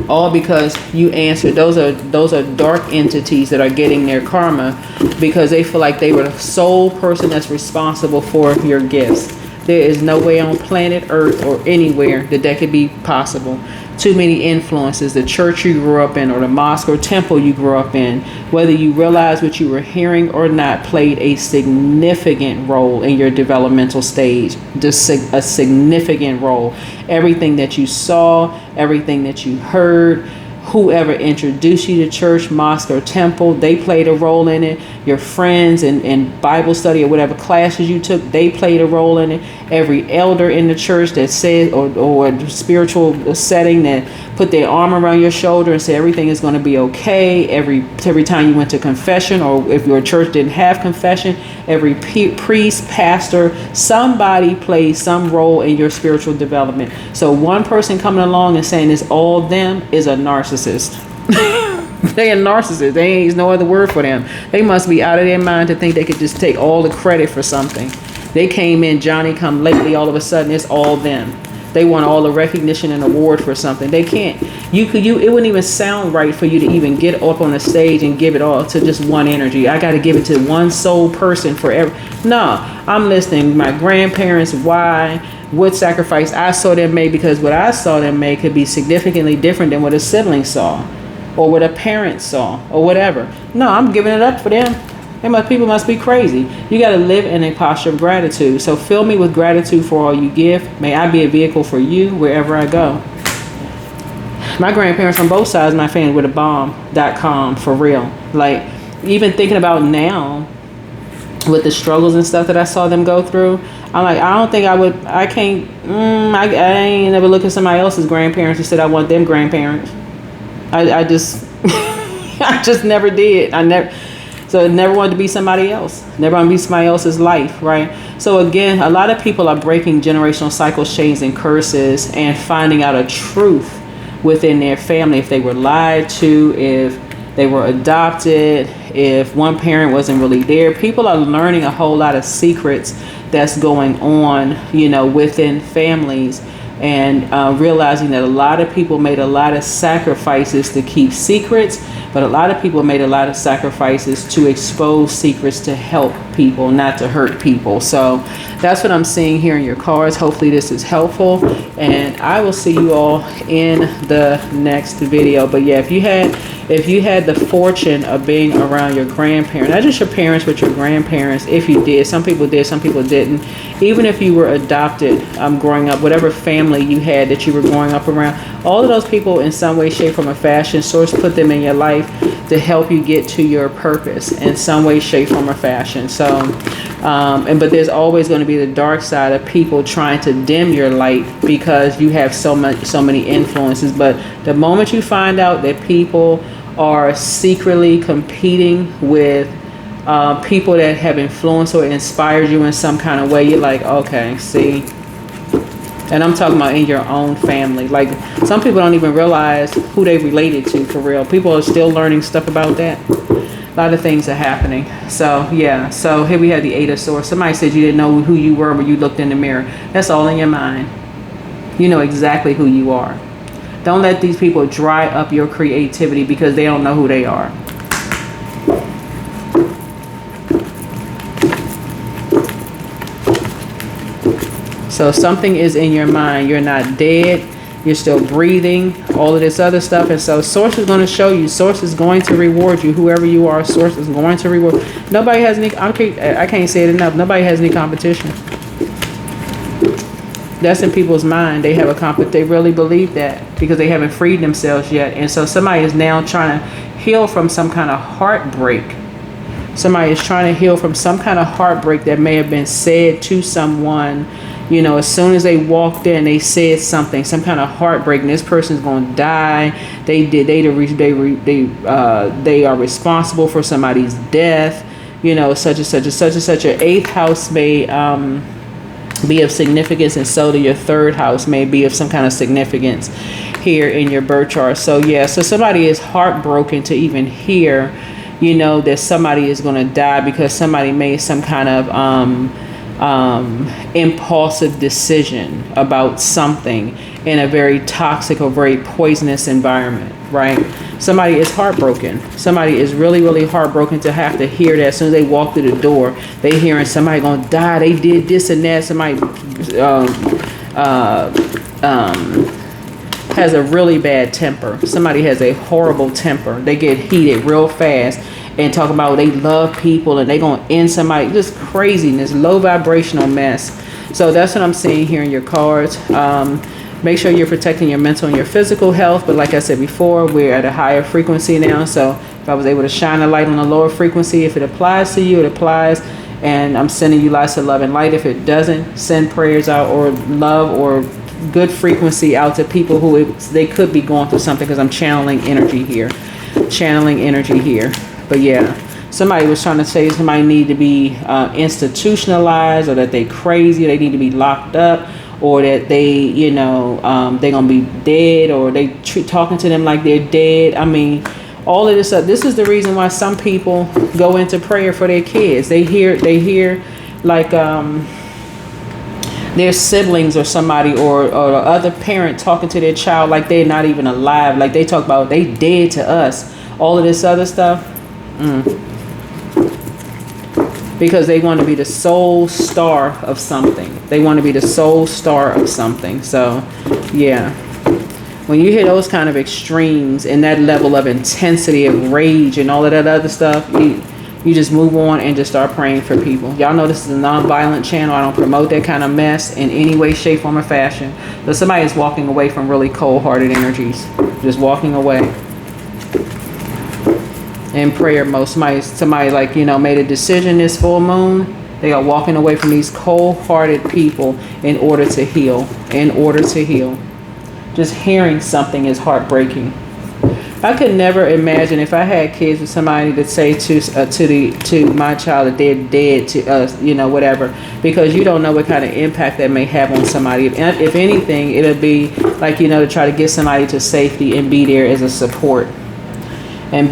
All because you answered. Those are dark entities that are getting their karma because they feel like they were the sole person that's responsible for your gifts. There is no way on planet Earth or anywhere that could be possible. Too many influences. The church you grew up in or the mosque or temple you grew up in, whether you realize what you were hearing or not, played a significant role in your developmental stage. Just a significant role. Everything that you saw, everything that you heard, whoever introduced you to church, mosque, or temple, they played a role in it. Your friends and Bible study or whatever classes you took, they played a role in it. Every elder in the church that said, or a spiritual setting that put their arm around your shoulder and said everything is going to be okay. Every time you went to confession, or if your church didn't have confession, every priest, pastor, somebody played some role in your spiritual development. So one person coming along and saying it's all them is a narcissist. They are narcissists. There's no other word for them. They must be out of their mind to think they could just take all the credit for something. They came in Johnny come lately, all of a sudden it's all them. They want all the recognition and award for something. They can't. It wouldn't even sound right for you to even get up on the stage and give it all to just one energy. I got to give it to one sole person forever. No, I'm listening. My grandparents, why, what sacrifice I saw them make, because what I saw them make could be significantly different than what a sibling saw or what a parent saw or whatever. No, I'm giving it up for them. People must be crazy. You got to live in a posture of gratitude. So fill me with gratitude for all you give. May I be a vehicle for you wherever I go. My grandparents on both sides of my family were the bomb.com for real. Like, even thinking about now with the struggles and stuff that I saw them go through, I'm like, I ain't never looked at somebody else's grandparents and said I want them grandparents. I just I just never did. So never wanted to be somebody else. Never want to be somebody else's life, right? So again, a lot of people are breaking generational cycles, chains, and curses and finding out a truth within their family. If they were lied to, if they were adopted, if one parent wasn't really there. People are learning a whole lot of secrets that's going on, within families, and realizing that a lot of people made a lot of sacrifices to keep secrets, but a lot of people made a lot of sacrifices to expose secrets to help people, not to hurt people. So that's what I'm seeing here in your cards. Hopefully this is helpful, and I will see you all in the next video. But yeah, if you had the fortune of being around your grandparents, not just your parents, but your grandparents, if you did, some people did, some people didn't. Even if you were adopted, growing up, whatever family you had that you were growing up around, all of those people in some way, shape, form, or fashion, source put them in your life to help you get to your purpose in some way, shape, form, or fashion. So, but there's always going to be the dark side of people trying to dim your light because you have so many influences. But the moment you find out that people are secretly competing with people that have influenced or inspired you in some kind of way, you're like, okay, see. And I'm talking about in your own family. Like, some people don't even realize who they related to, for real. People are still learning stuff about that. A lot of things are happening. So yeah, so here we have the Eight of Swords. Somebody said you didn't know who you were when you looked in the mirror. That's all in your mind. You know exactly who you are. Don't let these people dry up your creativity because they don't know who they are. So something is in your mind. You're not dead. You're still breathing. All of this other stuff. And so Source is going to show you. Source is going to reward you. Whoever you are, Source is going to reward. Nobody has any, I can't say it enough. Nobody has any competition. That's in people's mind. They have they really believe that because they haven't freed themselves yet. And so somebody is now trying to heal from some kind of heartbreak. Somebody is trying to heal from some kind of heartbreak that may have been said to someone. As soon as they walked in, they said something, some kind of heartbreak, and this person's going to die. They are responsible for somebody's death. Such and such and such and such. Your 8th house may be of significance, and so do your 3rd house may be of some kind of significance here in your birth chart. So yeah, so somebody is heartbroken to even hear, that somebody is going to die because somebody made some kind of impulsive decision about something in a very toxic or very poisonous environment, right? Somebody is heartbroken. Somebody is really, really heartbroken to have to hear that as soon as they walk through the door, they hearing somebody gonna die, they did this and that. Somebody has a really bad temper. Somebody has a horrible temper. They get heated real fast and talk about they love people and they gonna end somebody. Just craziness, low vibrational mess. So that's what I'm seeing here in your cards. Make sure you're protecting your mental and your physical health. But like I said before, we're at a higher frequency now. So if I was able to shine a light on a lower frequency, if it applies to you, it applies. And I'm sending you lots of love and light. If it doesn't, send prayers out or love or good frequency out to people who they could be going through something, because I'm channeling energy here. But yeah, somebody was trying to say somebody need to be institutionalized, or that they crazy, or they need to be locked up, or that they, they're gonna be dead, or they talking to them like they're dead. I mean, all of this stuff. This is the reason why some people go into prayer for their kids. They hear like their siblings or somebody or the other parent talking to their child like they're not even alive. Like they talk about they dead to us. All of this other stuff. Because they want to be the sole star of something. So yeah, when you hit those kind of extremes and that level of intensity of rage and all of that other stuff, you just move on and just start praying for people. Y'all know this is a non-violent channel. I don't promote that kind of mess in any way, shape, form, or fashion. But somebody is walking away from really cold-hearted energies. Just walking away. In prayer mode, somebody like, made a decision this full moon. They are walking away from these cold-hearted people in order to heal. Just hearing something is heartbreaking. I could never imagine if I had kids with somebody to say to my child that they're dead to us, whatever, because you don't know what kind of impact that may have on somebody. If anything, it'll be like, to try to get somebody to safety and be there as a support, and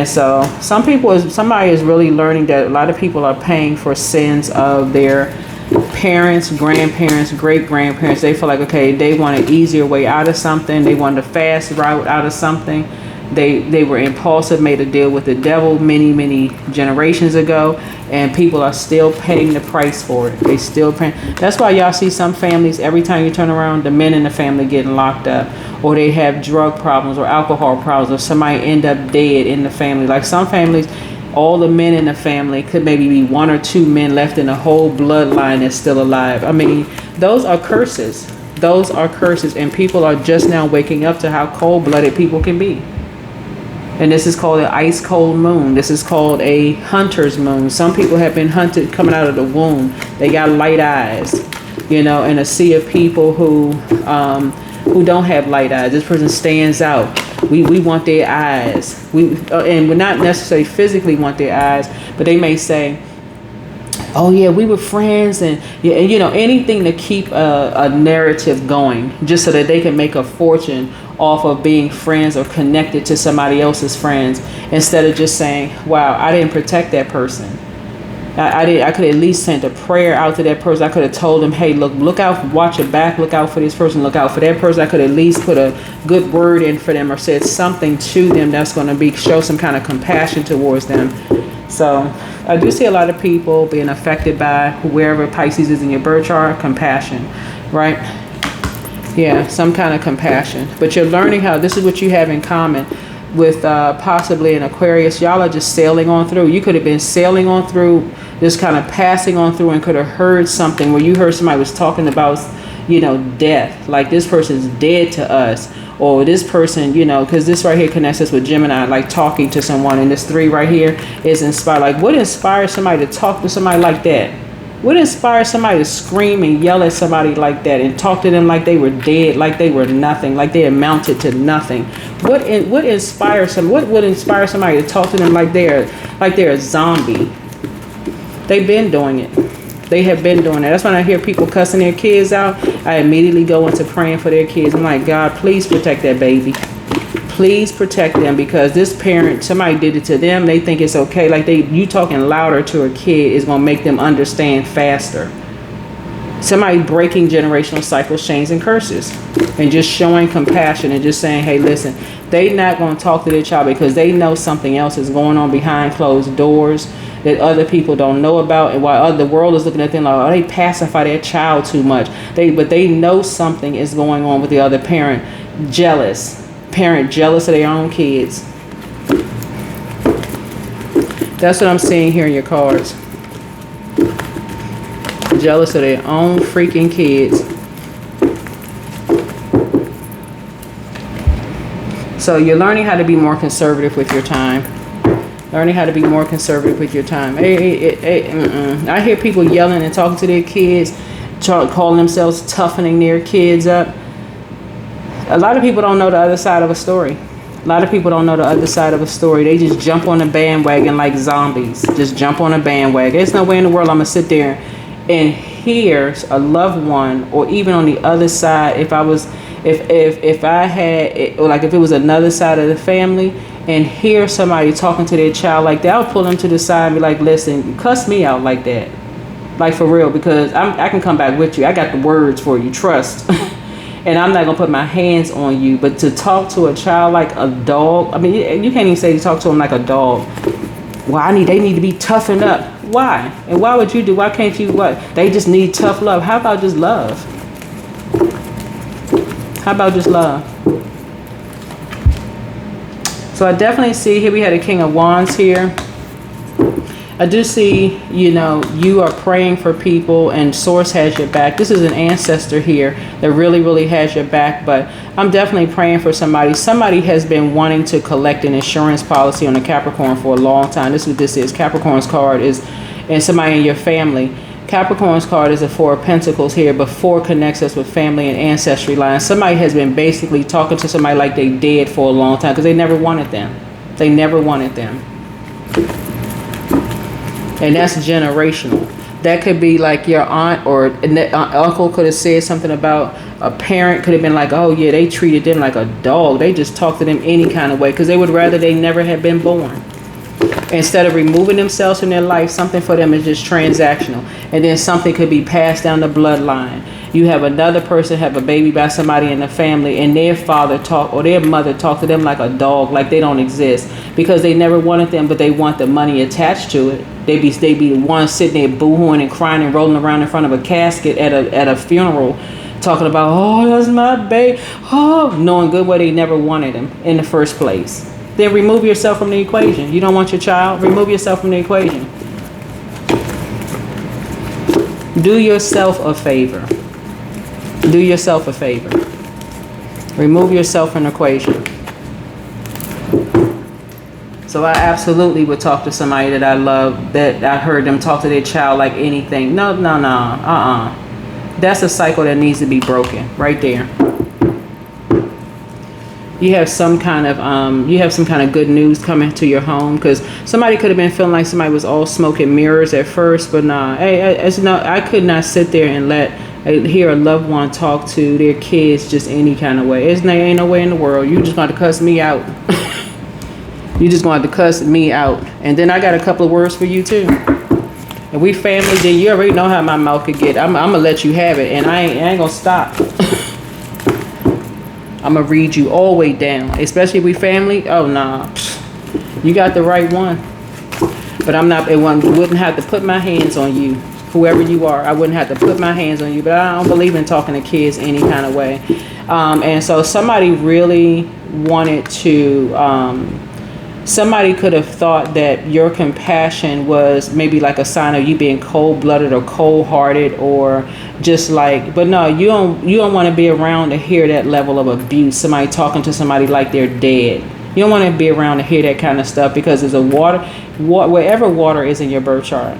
so somebody is really learning that a lot of people are paying for sins of their parents, grandparents, great grandparents. They feel like, okay, they want an easier way out of something. They want a fast route out of something. They were impulsive, made a deal with the devil many generations ago, and people are still paying the price for it. They still paying. That's why y'all see some families, every time you turn around, the men in the family getting locked up, or they have drug problems or alcohol problems, or somebody end up dead in the family. Like some families, all the men in the family could maybe be one or two men left in the whole bloodline that's still alive. I mean, those are curses. Those are curses, and people are just now waking up to how cold-blooded people can be. And this is called an ice cold moon. This is called a hunter's moon. Some people have been hunted coming out of the womb. They got light eyes, in a sea of people who don't have light eyes. This person stands out. We want their eyes. And we not necessarily physically want their eyes, but they may say, oh yeah, we were friends, and anything to keep a narrative going, just so that they can make a fortune off of being friends or connected to somebody else's friends, instead of just saying, wow, I didn't protect that person. I could at least send a prayer out to that person. I could have told them, hey, look out, watch your back, look out for this person, look out for that person. I could at least put a good word in for them, or said something to them that's going to show some kind of compassion towards them. So I do see a lot of people being affected by wherever Pisces is in your birth chart, compassion, right? Yeah, some kind of compassion. But you're learning how, this is what you have in common with possibly an Aquarius. Y'all are just sailing on through. You could have been sailing on through, just kind of passing on through, and could have heard something where you heard somebody was talking about, death. Like, this person's dead to us. Or this person, because this right here connects us with Gemini, like talking to someone. And this 3 right here is inspired. Like, what inspires somebody to talk to somebody like that? What inspires somebody to scream and yell at somebody like that and talk to them like they were dead, like they were nothing, like they amounted to nothing? What inspires some? What would inspire somebody to talk to them like they're a zombie? They've been doing it. They have been doing it. That's when I hear people cussing their kids out, I immediately go into praying for their kids. I'm like, God, please protect that baby. Please protect them, because this parent, somebody did it to them. They think it's okay. Like, you talking louder to a kid is going to make them understand faster. Somebody breaking generational cycles, chains, and curses, and just showing compassion and just saying, hey, listen, they not going to talk to their child because they know something else is going on behind closed doors that other people don't know about. And while the world is looking at them like, oh, they pacify their child too much. But they know something is going on with the other parent. Parent jealous of their own kids. That's what I'm seeing here in your cards. Jealous of their own freaking kids. So you're learning how to be more conservative with your time. Learning how to be more conservative with your time. I hear people yelling and talking to their kids, calling themselves toughening their kids up. A lot of people don't know the other side of a story. A lot of people don't know the other side of a story. They just jump on the bandwagon like zombies. Just jump on a bandwagon. There's no way in the world I'm going to sit there and hear a loved one, or even on the other side, if I had, or like if it was another side of the family, and hear somebody talking to their child like that, I'll pull them to the side and be like, listen, cuss me out like that. Like, for real, because I can come back with you. I got the words for you. Trust. And I'm not going to put my hands on you. But to talk to a child like a dog, I mean, you can't even say you talk to them like a dog. Well, they need to be toughened up. Why? And why would you do? Why can't you? What? They just need tough love. How about just love? How about just love? So I definitely see here we had a King of Wands here. I do see, you are praying for people and Source has your back. This is an ancestor here that really, really has your back. But I'm definitely praying for somebody. Somebody has been wanting to collect an insurance policy on a Capricorn for a long time. This is what this is. Capricorn's card is, and somebody in your family Capricorn's card is a Four of Pentacles here, but four connects us with family and ancestry lines. Somebody has been basically talking to somebody like they dead for a long time because they never wanted them. They never wanted them. And that's generational. That could be like your aunt or uncle could have said something about a parent, could have been like, oh yeah, they treated them like a dog. They just talked to them any kind of way because they would rather they never had been born. Instead of removing themselves from their life, something for them is just transactional. And then something could be passed down the bloodline. You have another person have a baby by somebody in the family and their father talk or their mother talk to them like a dog, like they don't exist because they never wanted them, but they want the money attached to it. They be the ones sitting there boo-hooing and crying and rolling around in front of a casket at a funeral talking about, oh, that's my baby, oh, knowing good well they never wanted him in the first place. Then remove yourself from the equation. You don't want your child? Remove yourself from the equation. Do yourself a favor. Do yourself a favor. Remove yourself from the equation. So I absolutely would talk to somebody that I love, that I heard them talk to their child like anything. No. That's a cycle that needs to be broken right there. You have some kind of good news coming to your home because somebody could have been feeling like somebody was all smoke and mirrors at first, but nah. I could not sit there and hear a loved one talk to their kids just any kind of way. There ain't no way in the world. You just going to cuss me out. You just going to cuss me out, and then I got a couple of words for you too. And we family, then you already know how my mouth could get. I'm gonna let you have it, and I ain't gonna stop. I'm going to read you all the way down. Especially if we family. Oh, nah. You got the right one. But wouldn't have to put my hands on you. Whoever you are, I wouldn't have to put my hands on you. But I don't believe in talking to kids any kind of way. And so somebody really wanted to... somebody could have thought that your compassion was maybe like a sign of you being cold-blooded or cold-hearted or just like, but no, you don't want to be around to hear that level of abuse. Somebody talking to somebody like they're dead. You don't want to be around to hear that kind of stuff because there's wherever water is in your birth chart.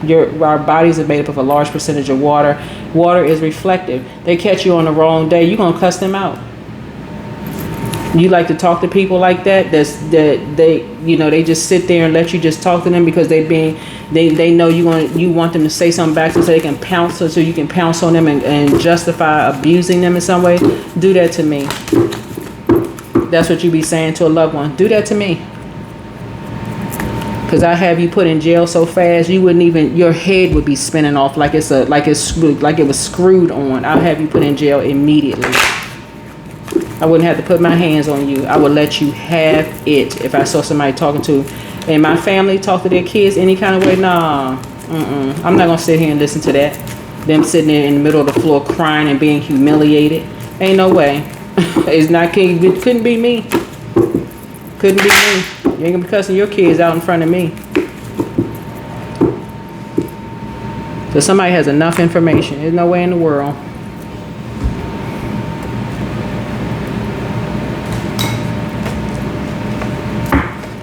Our bodies are made up of a large percentage of water. Water is reflective. They catch you on the wrong day, you're gonna cuss them out. You like to talk to people like that? They just sit there and let you just talk to them because they know you want them to say something back so they can pounce, so you can pounce on them and justify abusing them in some way. Do that to me. That's what you be saying to a loved one. Do that to me. Because I have you put in jail so fast you wouldn't even, your head would be spinning off like it was screwed on. I'll have you put in jail immediately. I wouldn't have to put my hands on you. I would let you have it if I saw somebody talking to, and my family talk to their kids any kind of way. Nah, I'm not gonna sit here and listen to that. Them sitting there in the middle of the floor crying and being humiliated. Ain't no way. It couldn't be me. Couldn't be me. You ain't gonna be cussing your kids out in front of me. So somebody has enough information. There's no way in the world.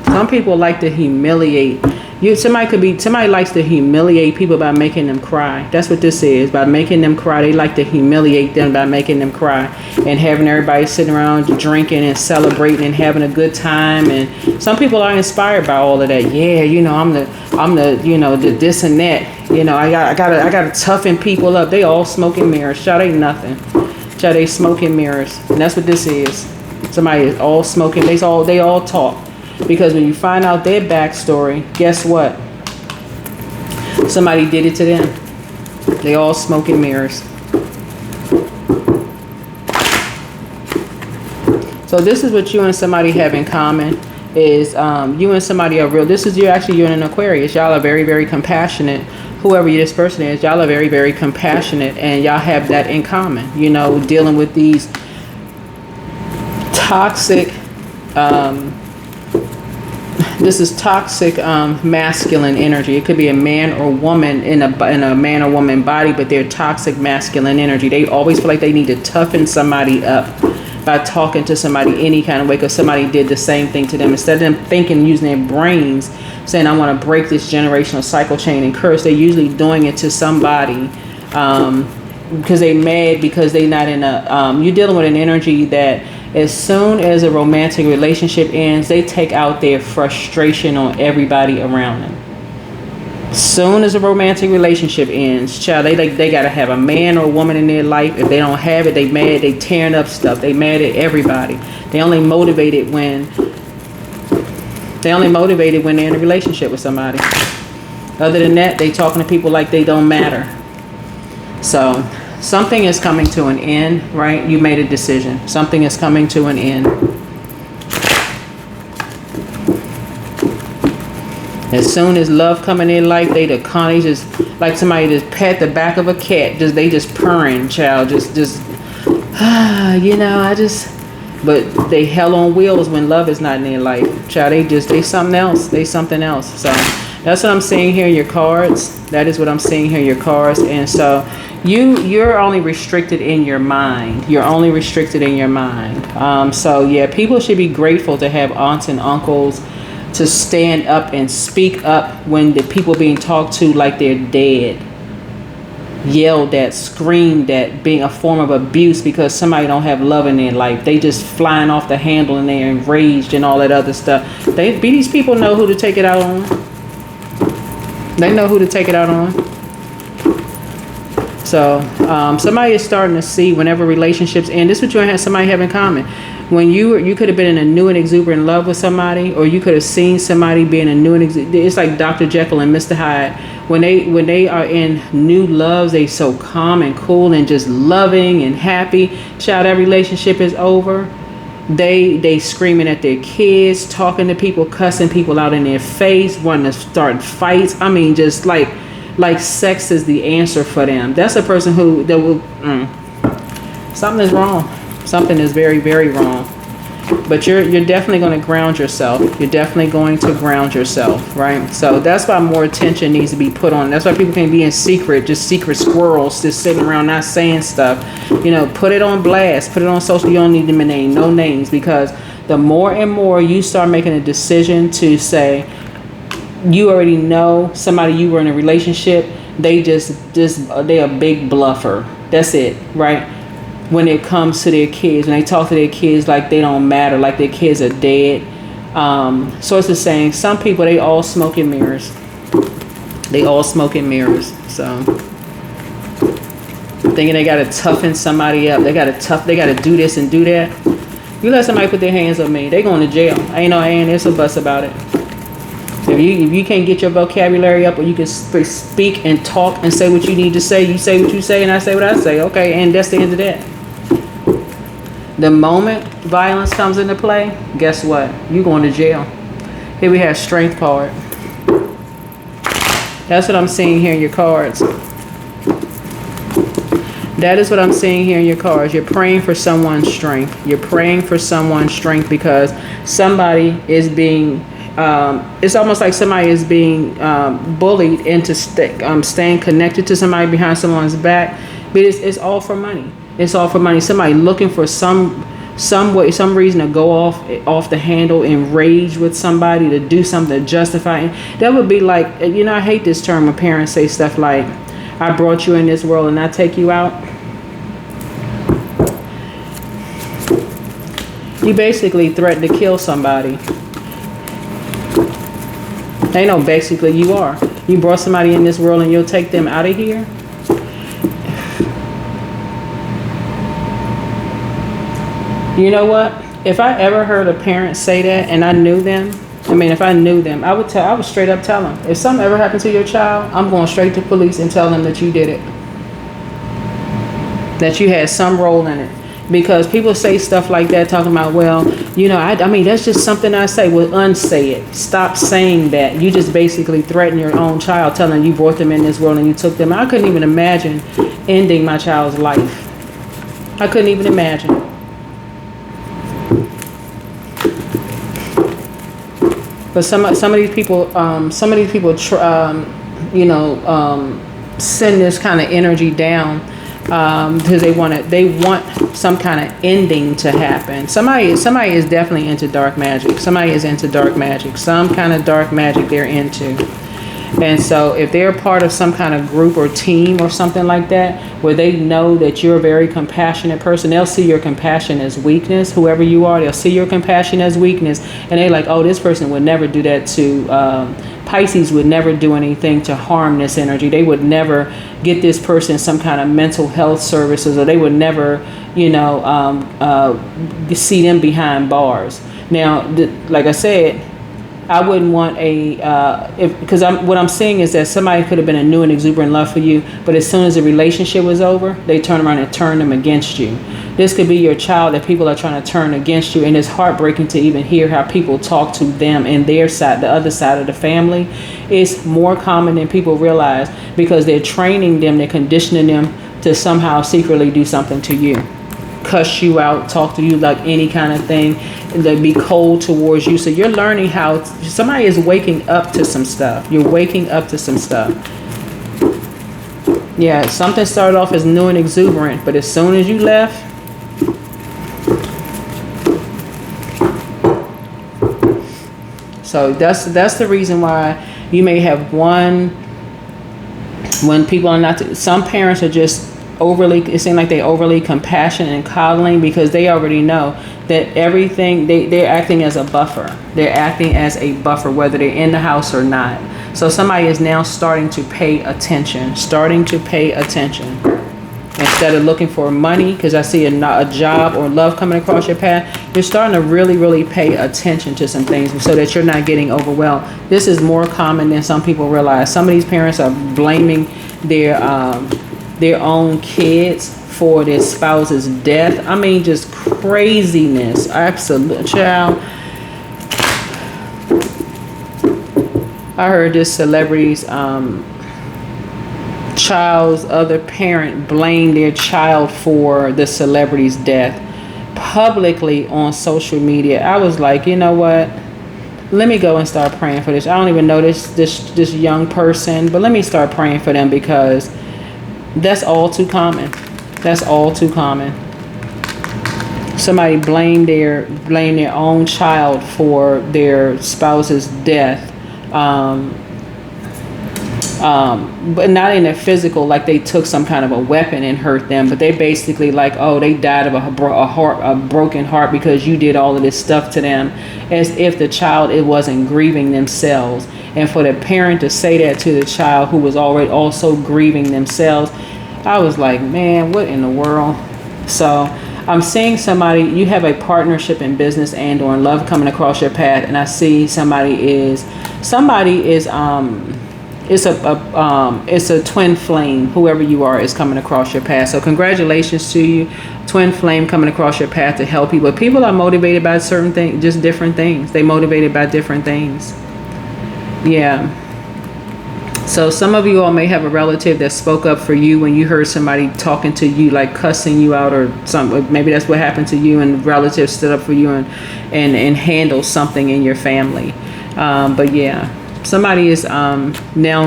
Some people like to humiliate you. Somebody likes to humiliate people by making them cry. That's what this is. By making them cry, they like to humiliate them by making them cry and having everybody sitting around drinking and celebrating and having a good time. And some people are inspired by all of that. Yeah, I'm the this and that. I gotta toughen people up. They all smoking mirrors. Child, ain't nothing. Child, they smoking mirrors, and that's what this is. Somebody is all smoking. They all talk. Because when you find out their backstory, guess what? Somebody did it to them. They all smoking mirrors. So this is what you and somebody have in common. Is you and somebody are real. You're in an Aquarius. Y'all are very, very compassionate. Whoever this person is, y'all are very, very compassionate, and y'all have that in common. Dealing with these toxic. This is toxic masculine energy. It could be a man or woman in a man or woman body, but they're toxic masculine energy. They always feel like they need to toughen somebody up. by talking to somebody any kind of way because somebody did the same thing to them. Instead of them thinking, using their brains, saying, I want to break this generational cycle, chain, and curse, they're usually doing it to somebody because they mad, because they not in a, you're dealing with an energy that as soon as a romantic relationship ends, they take out their frustration on everybody around them. Soon as a romantic relationship ends, child, they gotta have a man or a woman in their life. If they don't have it, they mad, they tearing up stuff, they mad at everybody. They only motivated when they're in a relationship with somebody. Other than that, they talking to people like they don't matter. So something is coming to an end, right? You made a decision. Something is coming to an end. As soon as love come in their life, they just like somebody just pat the back of a cat. They just purring, child. But they hell on wheels when love is not in their life, child. They something else. They something else. So that's what I'm seeing here in your cards. That is what I'm seeing here in your cards. And so you're only restricted in your mind. You're only restricted in your mind. So yeah, people should be grateful to have aunts and uncles to stand up and speak up when the people being talked to like they're dead, yelled at, screamed at, being a form of abuse because somebody don't have love in their life. They just flying off the handle and they're enraged and all that other stuff. These people know who to take it out on. They know who to take it out on. So somebody is starting to see whenever relationships end. This is what you and somebody have in common. When you could have been in a new and exuberant love with somebody, or you could have seen somebody being a new and it's like Dr. Jekyll and Mr. Hyde. When they are in new loves, they so calm and cool and just loving and happy. Child, that relationship is over. They screaming at their kids, talking to people, cussing people out in their face, wanting to start fights. I mean, just like sex is the answer for them. That's a person something is wrong. Something is very, very wrong. But you're definitely going to ground yourself. You're definitely going to ground yourself, right? So that's why more attention needs to be put on. That's why people can be in secret, just secret squirrels, just sitting around not saying stuff. Put it on blast. Put it on social. You don't need to name no names, because the more and more you start making a decision to say, you already know somebody you were in a relationship, they're a big bluffer. That's it, right? When it comes to their kids, when they talk to their kids like they don't matter, like their kids are dead. So it's the saying, some people, they all smoke in mirrors. They all smoke in mirrors. So thinking they got to toughen somebody up. They got to do this and do that. You let somebody put their hands on me, they going to jail. Ain't no ifs or buts about it. If you can't get your vocabulary up, or you can speak and talk and say what you need to say, you say what you say and I say what I say. Okay, and that's the end of that. The moment violence comes into play, guess what? You're going to jail. Here we have strength card. That's what I'm seeing here in your cards. That is what I'm seeing here in your cards. You're praying for someone's strength. You're praying for someone's strength because somebody is being... it's almost like somebody is being bullied into staying connected to somebody behind someone's back. But it's all for money. It's all for money. Somebody looking for some way, some reason to go off the handle, enraged with somebody, to do something to justify it. That would be like, I hate this term when parents say stuff like, I brought you in this world and I take you out. You basically threaten to kill somebody. They know basically you are. You brought somebody in this world and you'll take them out of here. You know what? If I ever heard a parent say that and I knew them, if I knew them, I would straight up tell them. If something ever happened to your child, I'm going straight to police and tell them that you did it. That you had some role in it. Because people say stuff like that, talking about, that's just something I say. Well, unsay it. Stop saying that. You just basically threaten your own child, telling them you brought them in this world and you took them. I couldn't even imagine ending my child's life. I couldn't even imagine. But some of these people, send this kind of energy down because they want some kind of ending to happen. Somebody is definitely into dark magic. Somebody is into dark magic. Some kind of dark magic they're into. And so if they're part of some kind of group or team or something like that, where they know that you're a very compassionate person, they'll see your compassion as weakness. Whoever you are, they'll see your compassion as weakness. And they're like, oh, this person would never do that to, Pisces would never do anything to harm this energy. They would never get this person some kind of mental health services, or they would never, see them behind bars. Now, like I said, I wouldn't want because what I'm seeing is that somebody could have been a new and exuberant love for you, but as soon as the relationship was over, they turn around and turn them against you. This could be your child that people are trying to turn against you, and it's heartbreaking to even hear how people talk to them and their side, the other side of the family. It's more common than people realize, because they're training them, they're conditioning them to somehow secretly do something to you. Cuss you out, talk to you like any kind of thing, and they be cold towards you. So you're learning how somebody is waking up to some stuff. You're waking up to some stuff. Yeah, something started off as new and exuberant, but as soon as you left, so that's the reason why you may have when people are not, some parents are just overly, it seems like they overly compassionate and coddling, because they already know that everything, they're acting as a buffer. They're acting as a buffer, whether they're in the house or not. So somebody is now starting to pay attention, instead of looking for money, because I see a job or love coming across your path. You're starting to really, really pay attention to some things so that you're not getting overwhelmed. This is more common than some people realize. Some of these parents are blaming their own kids for their spouse's death. I mean, just craziness. Absolute child. I heard this celebrity's child's other parent blame their child for the celebrity's death publicly on social media. I was like, you know what? Let me go and start praying for this. I don't even know this young person, but let me start praying for them, because that's all too common. That's all too common. Somebody blame their own child for their spouse's death, but not in a physical, like they took some kind of a weapon and hurt them, but they basically like, oh, they died of a broken heart because you did all of this stuff to them, as if the child, it wasn't grieving themselves. And for the parent to say that to the child who was already also grieving themselves, I was like, man, what in the world? So I'm seeing somebody, you have a partnership in business and or in love coming across your path, and I see somebody is it's a twin flame. Whoever you are is coming across your path. So congratulations to you, twin flame coming across your path to help you. But people are motivated by certain things, just different things. They motivated by different things. Yeah. So some of you all may have a relative that spoke up for you when you heard somebody talking to you, like cussing you out or something. Maybe that's what happened to you, and relatives stood up for you and handled something in your family. But yeah, somebody is now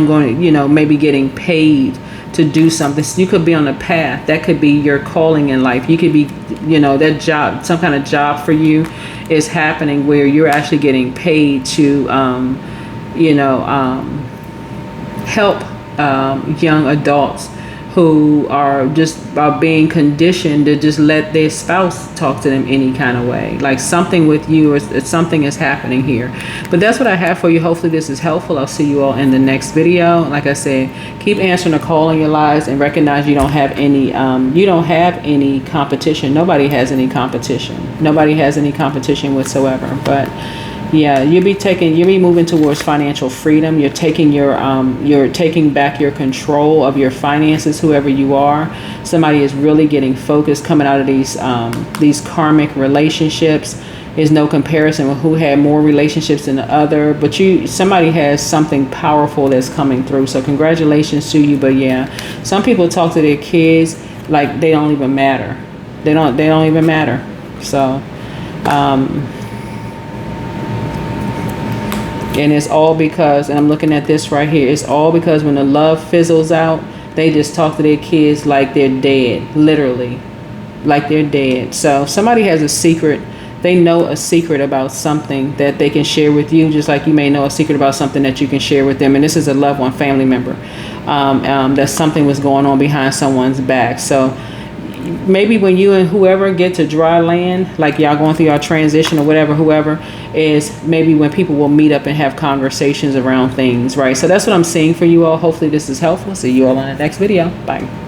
going to, maybe getting paid to do something. So you could be on a path. That could be your calling in life. You could be, that job, some kind of job for you is happening where you're actually getting paid to, help young adults who are being conditioned to just let their spouse talk to them any kind of way. Like something with you, or something is happening here. But that's what I have for you. Hopefully this is helpful. I'll see you all in the next video. Like I said, keep answering the call in your lives, and recognize you don't have any competition. Nobody has any competition. Nobody has any competition whatsoever. But yeah, you'll be moving towards financial freedom. You're taking you're taking back your control of your finances, whoever you are. Somebody is really getting focused coming out of these karmic relationships. There's no comparison with who had more relationships than the other, but somebody has something powerful that's coming through. So congratulations to you. But yeah, some people talk to their kids like they don't even matter. They don't even matter. So and it's all because, and I'm looking at this right here, it's all because when the love fizzles out, they just talk to their kids like they're dead, literally, like they're dead. So if somebody has a secret, they know a secret about something that they can share with you, just like you may know a secret about something that you can share with them. And this is a loved one, family member, that something was going on behind someone's back. So maybe when you and whoever get to dry land, like y'all going through your transition or whatever, whoever is, maybe when people will meet up and have conversations around things, right? So that's what I'm seeing for you all. Hopefully this is helpful. See you all in the next video. Bye.